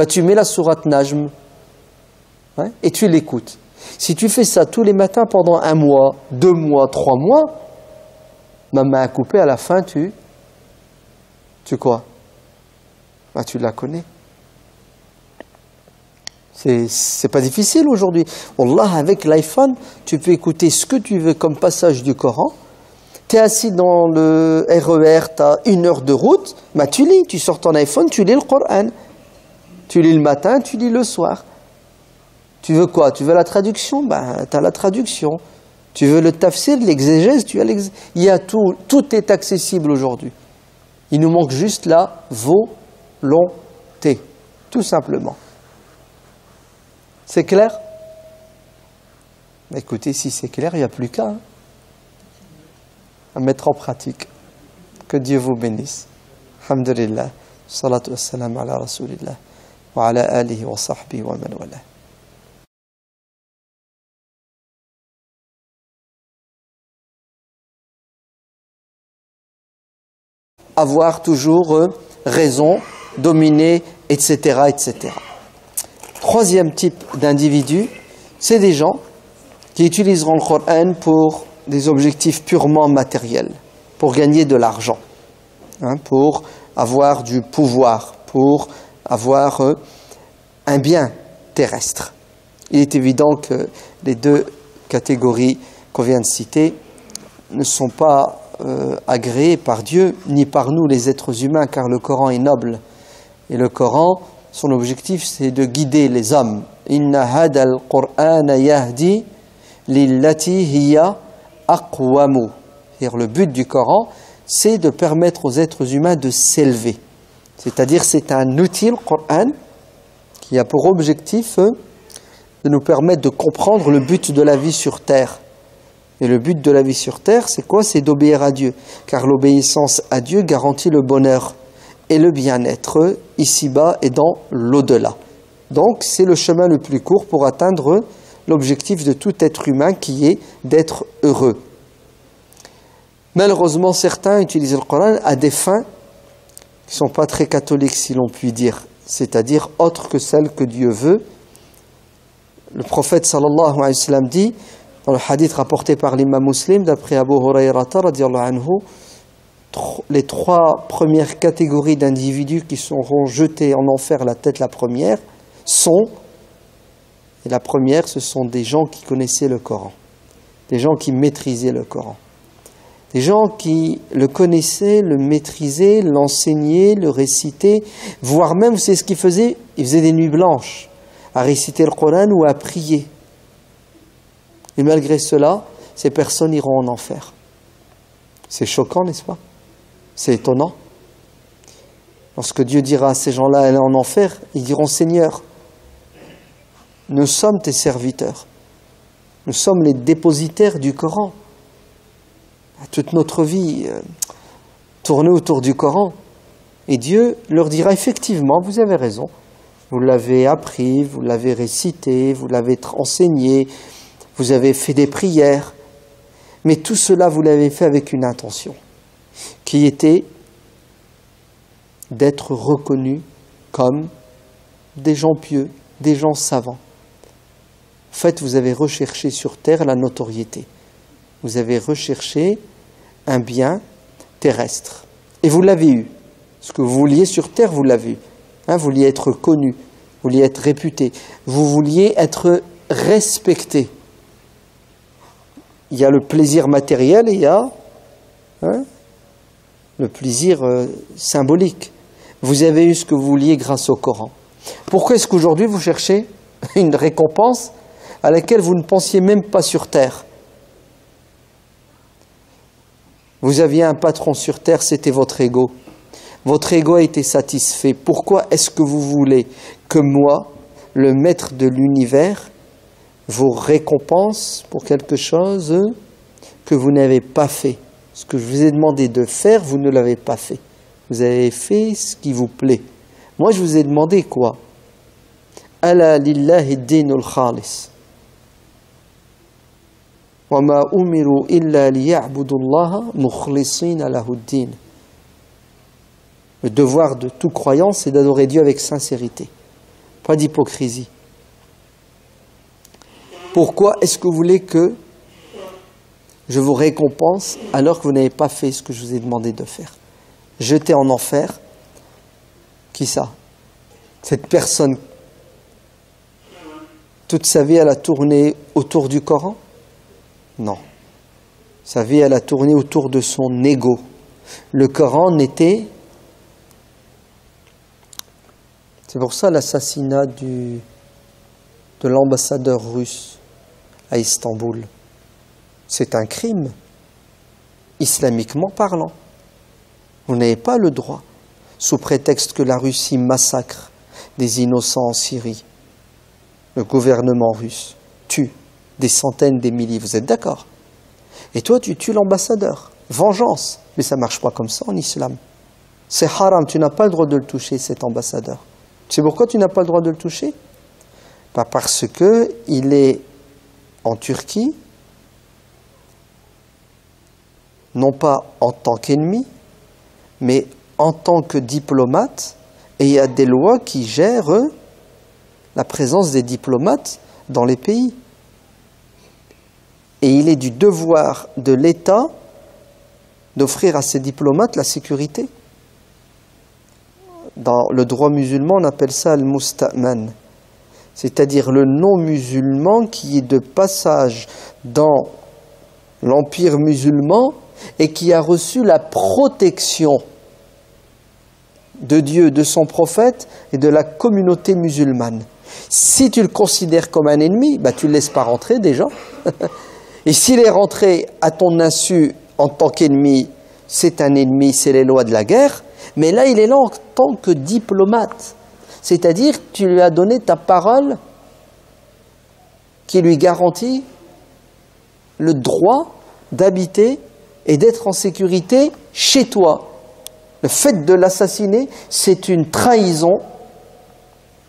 tu mets la sourate Najm. Ouais, et tu l'écoutes. Si tu fais ça tous les matins pendant 1 mois, 2 mois, 3 mois, ma main à couper, à la fin, tu quoi? Tu la connais. C'est pas difficile aujourd'hui. Wallah, avec l'iPhone, tu peux écouter ce que tu veux comme passage du Coran. Tu es assis dans le RER, tu as 1 heure de route, tu lis, tu sors ton iPhone, tu lis le Coran. Tu lis le matin, tu lis le soir. Tu veux quoi? Tu veux la traduction? Tu as la traduction. Tu veux le tafsir, l'exégèse, tu as l'exégèse. Il y a tout est accessible aujourd'hui. Il nous manque juste la volonté, tout simplement. C'est clair? Écoutez, si c'est clair, il n'y a plus qu'à à mettre en pratique. Que Dieu vous bénisse. Alhamdulillah. Salatu wassalam ala rasulillah. Wa ala alihi wa sahbihi wa man wala. Avoir toujours raison, dominer, etc., etc. Troisième type d'individu, c'est des gens qui utiliseront le Coran pour des objectifs purement matériels, pour gagner de l'argent, pour avoir du pouvoir, pour avoir un bien terrestre. Il est évident que les 2 catégories qu'on vient de citer ne sont pas agréés par Dieu, ni par nous les êtres humains, car le Coran est noble. Et le Coran, son objectif, c'est de guider les hommes. Inna hadal Qur'ana yahdi lillati hiya aqwamu. C'est-à-dire le but du Coran, c'est de permettre aux êtres humains de s'élever. C'est-à-dire c'est un outil, le Coran, qui a pour objectif de nous permettre de comprendre le but de la vie sur terre. Et le but de la vie sur terre, c'est quoi? C'est d'obéir à Dieu. Car l'obéissance à Dieu garantit le bonheur et le bien-être ici-bas et dans l'au-delà. Donc, c'est le chemin le plus court pour atteindre l'objectif de tout être humain qui est d'être heureux. Malheureusement, certains utilisent le Coran à des fins qui ne sont pas très catholiques, si l'on peut dire, c'est-à-dire autres que celles que Dieu veut. Le prophète sallallahu alayhi wa sallam dit, dans le hadith rapporté par l'imam Muslim, d'après Abu Hurayrata radiyallahu anhu, les 3 premières catégories d'individus qui seront jetés en enfer, la tête la première, sont, et la première, ce sont des gens qui connaissaient le Coran, des gens qui maîtrisaient le Coran, des gens qui le connaissaient, le maîtrisaient, l'enseignaient, le récitaient, voire même, vous savez ce qu'ils faisaient? Ils faisaient des nuits blanches à réciter le Coran ou à prier. Et malgré cela, ces personnes iront en enfer. C'est choquant, n'est-ce pas? C'est étonnant. Lorsque Dieu dira à ces gens-là, allez en enfer, ils diront, Seigneur, nous sommes tes serviteurs. Nous sommes les dépositaires du Coran. Toute notre vie tournée autour du Coran. Et Dieu leur dira, effectivement, vous avez raison. Vous l'avez appris, vous l'avez récité, vous l'avez enseigné, vous avez fait des prières. Mais tout cela, vous l'avez fait avec une intention, qui était d'être reconnus comme des gens pieux, des gens savants. En fait, vous avez recherché sur terre la notoriété. Vous avez recherché un bien terrestre. Et vous l'avez eu. Ce que vous vouliez sur terre, vous l'avez eu. Vous vouliez être connu, vous vouliez être réputé, vous vouliez être respecté. Il y a le plaisir matériel et il y a le plaisir symbolique. Vous avez eu ce que vous vouliez grâce au Coran. Pourquoi est-ce qu'aujourd'hui vous cherchez une récompense à laquelle vous ne pensiez même pas sur terre? Vous aviez un patron sur terre, c'était votre ego. Votre ego a été satisfait. Pourquoi est-ce que vous voulez que moi, le maître de l'univers, vous récompense pour quelque chose que vous n'avez pas fait? Ce que je vous ai demandé de faire, vous ne l'avez pas fait. Vous avez fait ce qui vous plaît. Moi, je vous ai demandé quoi? Ala lillahi dinul khalis. Wa ma umiru illa liya'budullaha mukhlisina lahud-din. Le devoir de tout croyant, c'est d'adorer Dieu avec sincérité, pas d'hypocrisie. Pourquoi est-ce que vous voulez que je vous récompense alors que vous n'avez pas fait ce que je vous ai demandé de faire? Jeter en enfer, qui ça? Cette personne, toute sa vie, elle a tourné autour du Coran? Non. Sa vie, elle a tourné autour de son ego. Le Coran n'était... C'est pour ça l'assassinat de l'ambassadeur russe à Istanbul. C'est un crime, islamiquement parlant. Vous n'avez pas le droit, sous prétexte que la Russie massacre des innocents en Syrie. Le gouvernement russe tue des centaines, des milliers. Vous êtes d'accord? Et toi, tu tues l'ambassadeur. Vengeance. Mais ça ne marche pas comme ça en islam. C'est haram, tu n'as pas le droit de le toucher, cet ambassadeur. Tu sais pourquoi tu n'as pas le droit de le toucher? Pas parce qu'il est en Turquie, non pas en tant qu'ennemi, mais en tant que diplomate, et il y a des lois qui gèrent la présence des diplomates dans les pays. Et il est du devoir de l'État d'offrir à ces diplomates la sécurité. Dans le droit musulman, on appelle ça le musta'man, c'est-à-dire le non-musulman qui est de passage dans l'empire musulman et qui a reçu la protection de Dieu, de son prophète et de la communauté musulmane. Si tu le considères comme un ennemi, tu ne le laisses pas rentrer déjà. Et s'il est rentré à ton insu en tant qu'ennemi, c'est un ennemi, c'est les lois de la guerre. Mais là, il est là en tant que diplomate. C'est-à-dire que tu lui as donné ta parole qui lui garantit le droit d'habiter et d'être en sécurité chez toi. Le fait de l'assassiner, c'est une trahison.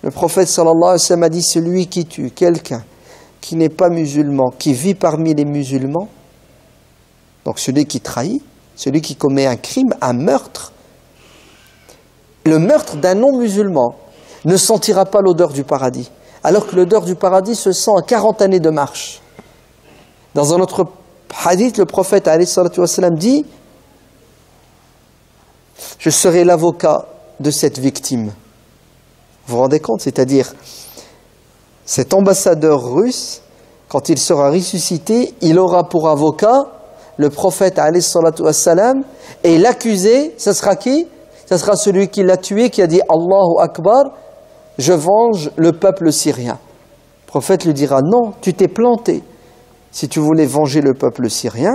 Le prophète sallallahu alayhi wa sallam a dit, celui qui tue quelqu'un qui n'est pas musulman, qui vit parmi les musulmans, donc celui qui trahit, celui qui commet un crime, un meurtre, Le meurtre d'un non-musulman ne sentira pas l'odeur du paradis, alors que l'odeur du paradis se sent à 40 années de marche. Dans un autre hadith, le prophète alayhi salatu wassalam dit « Je serai l'avocat de cette victime ». Vous vous rendez compte? C'est-à-dire, cet ambassadeur russe, quand il sera ressuscité, il aura pour avocat le prophète alayhi salatu wassalam, et l'accusé, ce sera qui? Ce sera celui qui l'a tué, qui a dit « Allahu Akbar, je venge le peuple syrien ». Le prophète lui dira « Non, tu t'es planté. Si tu voulais venger le peuple syrien,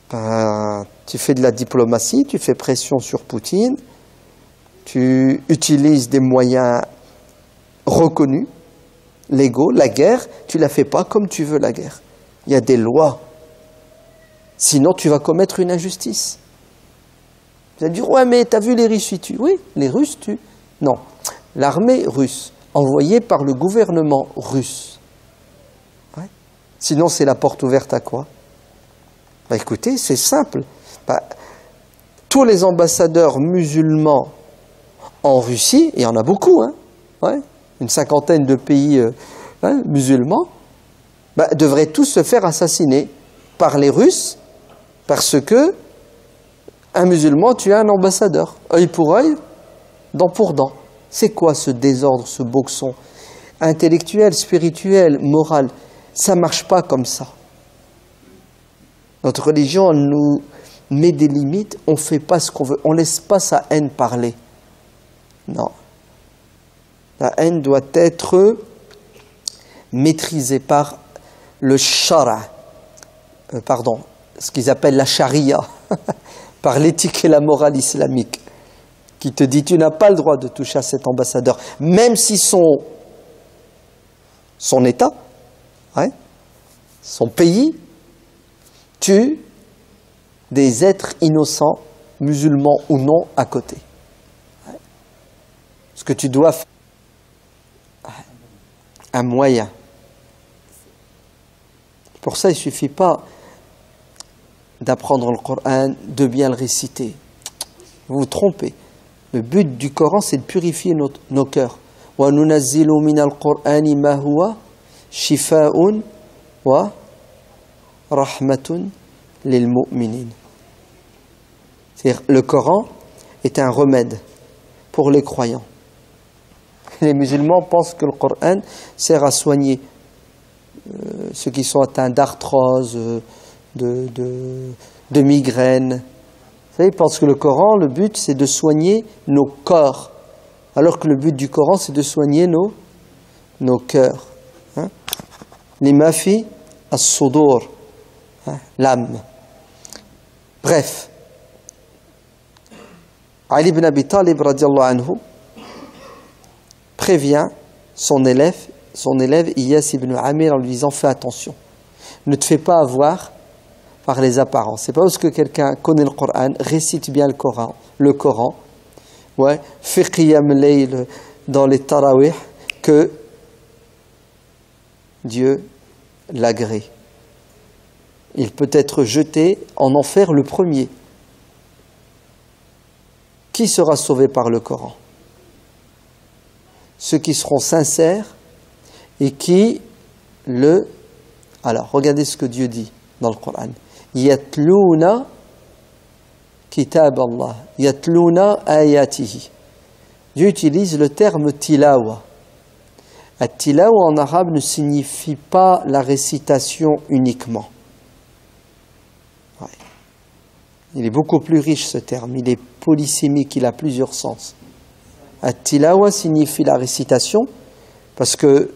tu fais de la diplomatie, tu fais pression sur Poutine, tu utilises des moyens reconnus, légaux, la guerre, tu ne la fais pas comme tu veux la guerre. Il y a des lois. Sinon, tu vas commettre une injustice. Vous allez dire, ouais, mais t'as vu les Russes, ils tuent. Oui, les Russes tuent. Non, l'armée russe, envoyée par le gouvernement russe. Ouais. Sinon, c'est la porte ouverte à quoi? Bah, écoutez, c'est simple. Tous les ambassadeurs musulmans en Russie, et il y en a beaucoup, hein, ouais, une cinquantaine de pays musulmans, devraient tous se faire assassiner par les Russes parce que un musulman tue un ambassadeur, œil pour œil, dent pour dent. C'est quoi ce désordre, ce boxon intellectuel, spirituel, moral? Ça ne marche pas comme ça. Notre religion nous met des limites, on ne fait pas ce qu'on veut, on ne laisse pas sa haine parler. Non. La haine doit être maîtrisée par le shara, ce qu'ils appellent la charia, par l'éthique et la morale islamique, qui te dit tu n'as pas le droit de toucher à cet ambassadeur, même si son État, ouais, son pays, tue des êtres innocents, musulmans ou non, à côté. Ouais. Ce que tu dois faire, un moyen. Pour ça, il ne suffit pas d'apprendre le Coran, de bien le réciter. Vous vous trompez. Le but du Coran, c'est de purifier nos cœurs. وَنُنَزِّلُ مِنَ الْقُرْآنِ مَا هُوَ شِفَاءٌ وَرَحْمَةٌ لِلْمُؤْمِنِينَ. C'est-à-dire, le Coran est un remède pour les croyants. Les musulmans pensent que le Coran sert à soigner ceux qui sont atteints d'arthrose, de migraine. Vous savez, ils pensent que le Coran, le but, c'est de soigner nos corps, alors que le but du Coran, c'est de soigner nos cœurs. Lima fi as-sudur, l'âme. Bref, Ali ibn Abi Talib radiallahu anhu prévient son élève Iyas ibn Amir en lui disant fais attention, ne te fais pas avoir par les apparences. C'est pas parce que quelqu'un connaît le Coran, récite bien le Coran, ouais, fait qiyam layl dans les tarawih, que Dieu l'agrée. Il peut être jeté en enfer le premier. Qui sera sauvé par le Coran? Ceux qui seront sincères et qui Alors, regardez ce que Dieu dit dans le Coran. Yatluna kitab Allah, yatluna ayatihi. Dieu utilise le terme tilawa. At-tilawa en arabe ne signifie pas la récitation uniquement. Ouais. Il est beaucoup plus riche ce terme, il est polysémique, il a plusieurs sens. At-tilawa signifie la récitation, parce que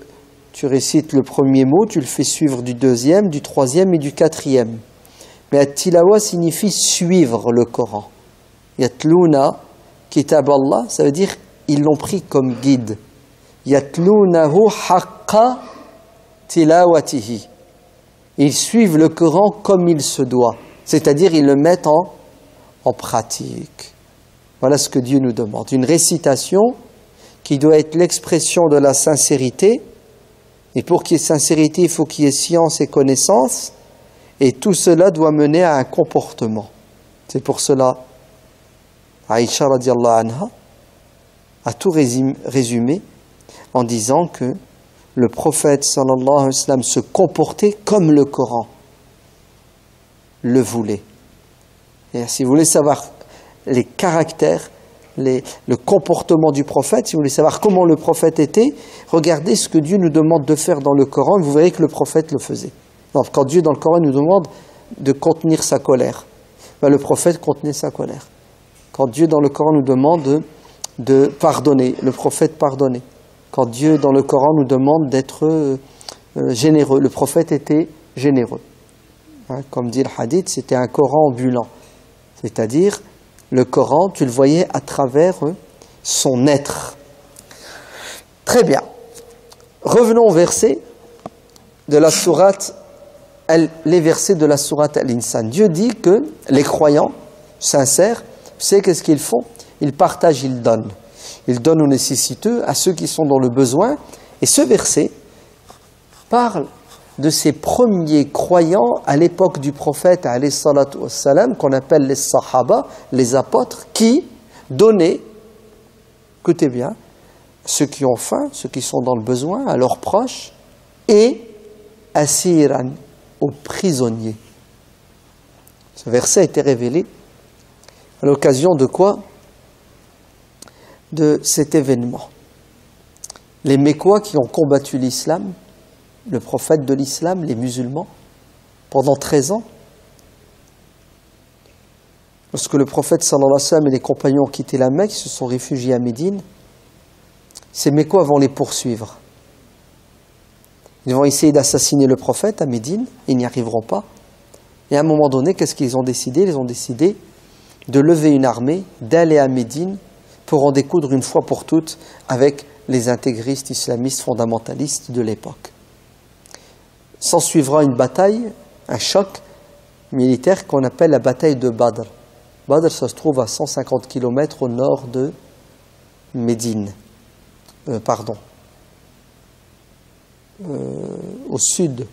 tu récites le premier mot, tu le fais suivre du deuxième, du troisième et du quatrième. Mais at-tilawa signifie suivre le Coran. Yatluna kitab Allah, ça veut dire ils l'ont pris comme guide. Yatlunahu haqqa tilawatihi. Ils suivent le Coran comme il se doit, c'est-à-dire ils le mettent en pratique. Voilà ce que Dieu nous demande. Une récitation qui doit être l'expression de la sincérité. Et pour qu'il y ait sincérité, il faut qu'il y ait science et connaissance. Et tout cela doit mener à un comportement. C'est pour cela Aïcha radiallahu anha a tout résumé en disant que le prophète sallallahu alayhi wa sallam se comportait comme le Coran le voulait. Et si vous voulez savoir les caractères, le comportement du prophète, si vous voulez savoir comment le prophète était, regardez ce que Dieu nous demande de faire dans le Coran, vous verrez que le prophète le faisait. Donc, quand Dieu dans le Coran nous demande de contenir sa colère, ben, le prophète contenait sa colère. Quand Dieu dans le Coran nous demande de pardonner, le prophète pardonnait. Quand Dieu dans le Coran nous demande d'être généreux, le prophète était généreux. Hein, comme dit le hadith, c'était un Coran ambulant. C'est-à-dire, le Coran, tu le voyais à travers son être. Très bien. Revenons aux versets de la sourate, les versets de la sourate Al-Insan. Dieu dit que les croyants sincères, vous savez qu'est-ce qu'ils font? Ils partagent, ils donnent. Ils donnent aux nécessiteux, à ceux qui sont dans le besoin. Et ce verset parle de ces premiers croyants à l'époque du prophète, alayhi salatu wassalam, qu'on appelle les sahaba, les apôtres, qui donnaient, écoutez bien, ceux qui ont faim, ceux qui sont dans le besoin, à leurs proches, et asiran, aux prisonniers. Ce verset a été révélé à l'occasion de quoi? De cet événement. Les Mécois qui ont combattu l'islam, le prophète de l'islam, les musulmans, pendant 13 ans. Lorsque le prophète sallallahu alayhi wa sallam et les compagnons ont quitté la Mecque, ils se sont réfugiés à Médine, ces Mécois vont les poursuivre. Ils vont essayer d'assassiner le prophète à Médine, ils n'y arriveront pas. Et à un moment donné, qu'est-ce qu'ils ont décidé? Ils ont décidé de lever une armée, d'aller à Médine pour en découdre une fois pour toutes avec les intégristes islamistes fondamentalistes de l'époque. S'en suivra une bataille, un choc militaire qu'on appelle la bataille de Badr. Badr, ça se trouve à 150 km au nord de Médine. Au sud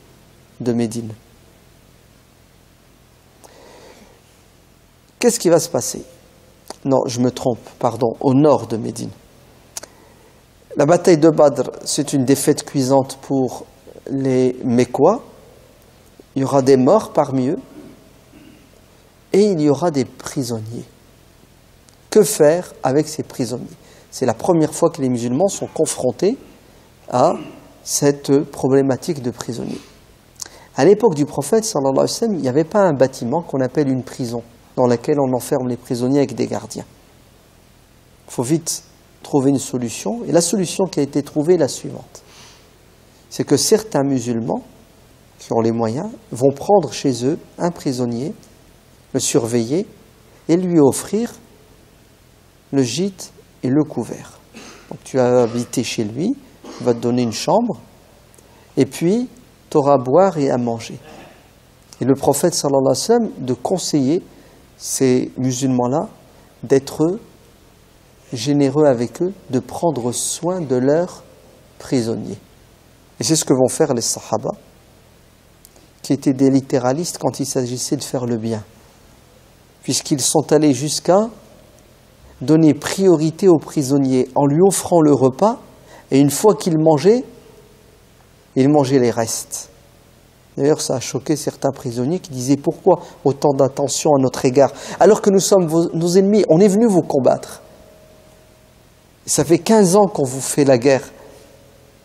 de Médine. Qu'est-ce qui va se passer? Non, je me trompe, au nord de Médine. La bataille de Badr, c'est une défaite cuisante pour les Mécois. Il y aura des morts parmi eux et il y aura des prisonniers. Que faire avec ces prisonniers? C'est la première fois que les musulmans sont confrontés à cette problématique de prisonniers. À l'époque du prophète, sallallahu alayhi wa sallam, il n'y avait pas un bâtiment qu'on appelle une prison, dans laquelle on enferme les prisonniers avec des gardiens. Il faut vite trouver une solution. Et la solution qui a été trouvée est la suivante. C'est que certains musulmans, qui ont les moyens, vont prendre chez eux un prisonnier, le surveiller et lui offrir le gîte et le couvert. Donc tu as habité chez lui, il va te donner une chambre, et puis tu auras à boire et à manger. Et le prophète sallallahu alayhi wa sallam de conseiller ces musulmans-là d'être généreux avec eux, de prendre soin de leurs prisonniers. Et c'est ce que vont faire les sahaba, qui étaient des littéralistes quand il s'agissait de faire le bien, puisqu'ils sont allés jusqu'à donner priorité aux prisonniers en lui offrant le repas, et une fois qu'il mangeait, il mangeait les restes. D'ailleurs, ça a choqué certains prisonniers qui disaient « Pourquoi autant d'attention à notre égard alors que nous sommes nos ennemis, on est venu vous combattre. Ça fait 15 ans qu'on vous fait la guerre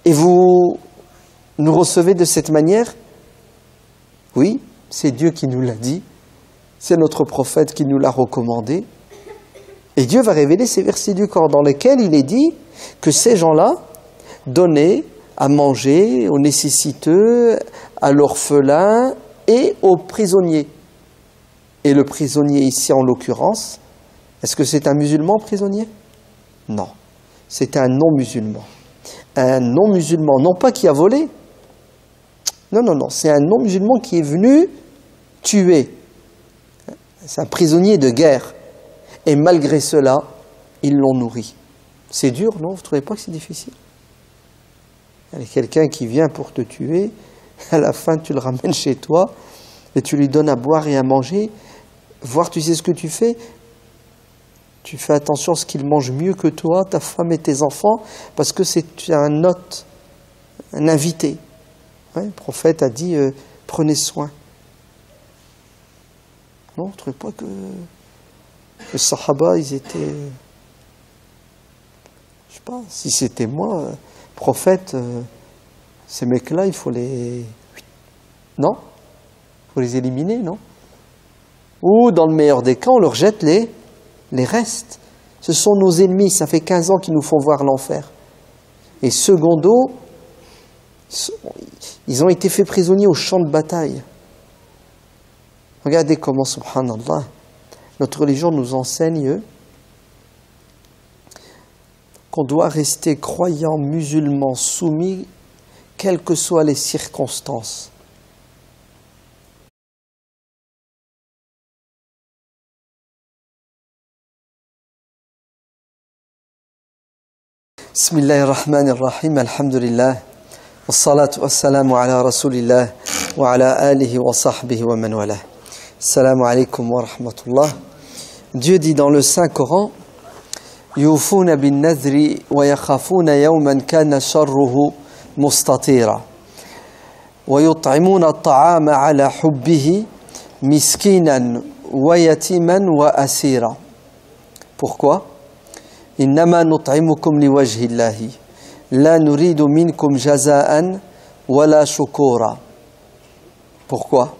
et vous nous recevez de cette manière ?» Oui, c'est Dieu qui nous l'a dit, c'est notre prophète qui nous l'a recommandé. Et Dieu va révéler ces versets du Coran dans lesquels il est dit que ces gens-là donnaient à manger aux nécessiteux, à l'orphelin et aux prisonniers. Et le prisonnier ici, en l'occurrence, est-ce que c'est un musulman prisonnier? Non, c'est un non-musulman. Un non-musulman, non pas qui a volé, non, c'est un non-musulman qui est venu tuer. C'est un prisonnier de guerre. Et malgré cela, ils l'ont nourri. C'est dur, non? Vous ne trouvez pas que c'est difficile? Il y a quelqu'un qui vient pour te tuer, à la fin tu le ramènes chez toi et tu lui donnes à boire et à manger. Voir, tu sais ce que tu fais? tu fais attention à ce qu'ils mangent mieux que toi, ta femme et tes enfants, parce que c'est un hôte, un invité. Ouais, le prophète a dit, prenez soin. Non, je ne trouvez pas que les Sahaba, ils étaient... Je sais pas, si c'était moi, prophète, ces mecs-là, il faut les... Non? Il faut les éliminer, non? Ou, dans le meilleur des cas, on leur jette les restes. Ce sont nos ennemis, ça fait 15 ans qu'ils nous font voir l'enfer. Et secondo, ils ont été faits prisonniers au champ de bataille. Regardez comment, subhanallah, notre religion nous enseigne qu'on doit rester croyant, musulman, soumis, quelles que soient les circonstances. Bismillahirrahmanirrahim, alhamdulillah, wassalatu wassalamu ala rasulillah, wa ala alihi wa sahbihi wa man wala. Assalamu alaikum wa rahmatullah. Dieu dit dans le Saint-Coran, Yufuna bin nadri wa yakhafuna yawman kana sharruhu mustatira. Wa yut'imuna at-ta'ama ala hubbihi miskinan wa yatiman wa asira. Pourquoi? Innama nut'imukum liwajhi Allahi la nuridu minkum jaza'an wala shukura. Pourquoi?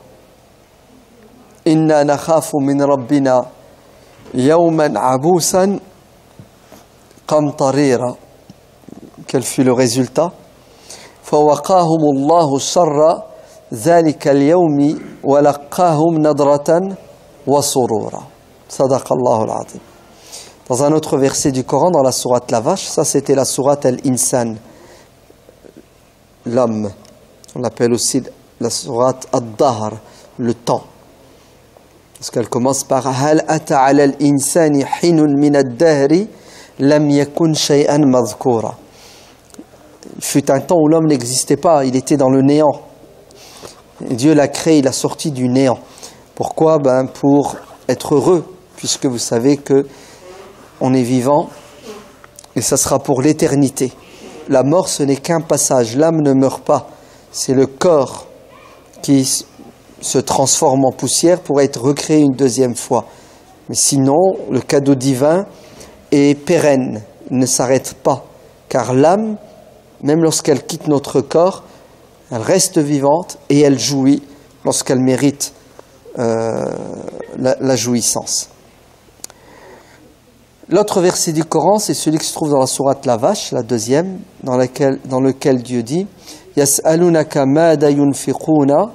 Inna nakhafu min rabbina yawman abusan qamtarira. Quel fut le résultat? فوقاهم الله شر ذلك اليوم ولقاهم نضرة وسرورا. صدق الله العظيم. Dans un autre verset du Coran, dans la sourate La Vache, ça c'était la sourate Al-Insan, l'homme. On l'appelle aussi la sourate Ad-Dahr, le temps. Parce qu'elle commence par Hal ata ala al-insani hinun min ad-dahri lam yakun shay'an madhkura. Il fut un temps où l'homme n'existait pas, il était dans le néant. Et Dieu l'a créé, il l'a sorti du néant. Pourquoi? Pour être heureux, puisque vous savez que on est vivant et ça sera pour l'éternité. La mort, ce n'est qu'un passage. L'âme ne meurt pas. C'est le corps qui se transforme en poussière pour être recréé une deuxième fois. Mais sinon, le cadeau divin est pérenne, ne s'arrête pas. Car l'âme, même lorsqu'elle quitte notre corps, elle reste vivante et elle jouit lorsqu'elle mérite la jouissance. L'autre verset du Coran, c'est celui qui se trouve dans la sourate La Vache, la deuxième, dans lequel Dieu dit « Yas'alunaka mada yunfiquna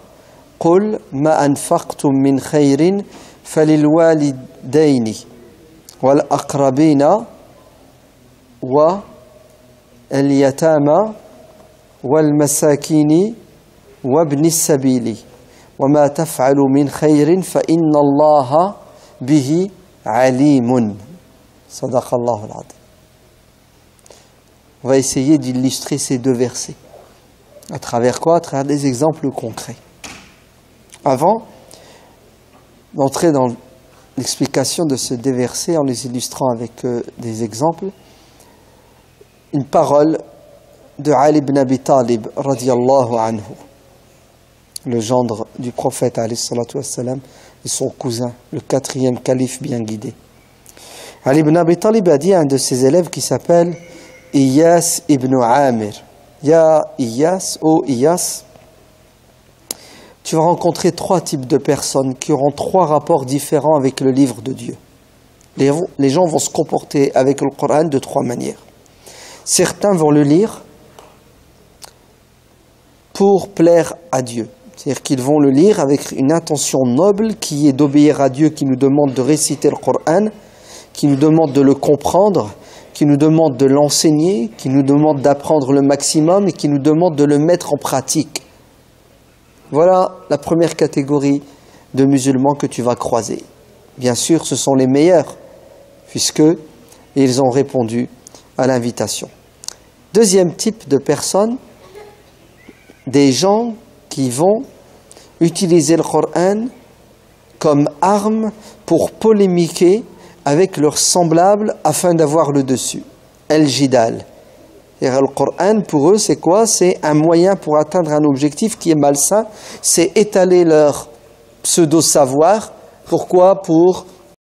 qul ma anfaqtum min khayrin falil walidayni wal aqrabina wa al yatama wal masakini wa ibnis sabili wa ma taf'alu min khayrin fa inna Allaha bihi alimun. » Sadaqallahu al-'azim. On va essayer d'illustrer ces deux versets. À travers quoi? À travers des exemples concrets. Avant d'entrer dans l'explication de ces deux versets, en les illustrant avec des exemples, une parole de Ali ibn Abi Talib, radiyallahu anhu, le gendre du prophète, alayhi salatu wassalam, et son cousin, le 4e calife bien guidé. Ali ibn Abi Talib a dit à un de ses élèves qui s'appelle Iyas ibn Amir, Ya Iyas, oh Iyas, tu vas rencontrer 3 types de personnes qui auront 3 rapports différents avec le livre de Dieu. Les gens vont se comporter avec le Coran de 3 manières. Certains vont le lire pour plaire à Dieu. C'est-à-dire qu'ils vont le lire avec une intention noble qui est d'obéir à Dieu, qui nous demande de réciter le Coran, qui nous demande de le comprendre, qui nous demande de l'enseigner, qui nous demande d'apprendre le maximum et qui nous demande de le mettre en pratique. Voilà la première catégorie de musulmans que tu vas croiser. Bien sûr, ce sont les meilleurs, puisque ils ont répondu à l'invitation. Deuxième type de personnes, des gens qui vont utiliser le Coran comme arme pour polémiquer avec leurs semblables afin d'avoir le dessus. El-Jidal. Le Coran, pour eux, c'est quoi? C'est un moyen pour atteindre un objectif qui est malsain. C'est étaler leur pseudo-savoir. Pourquoi? Pour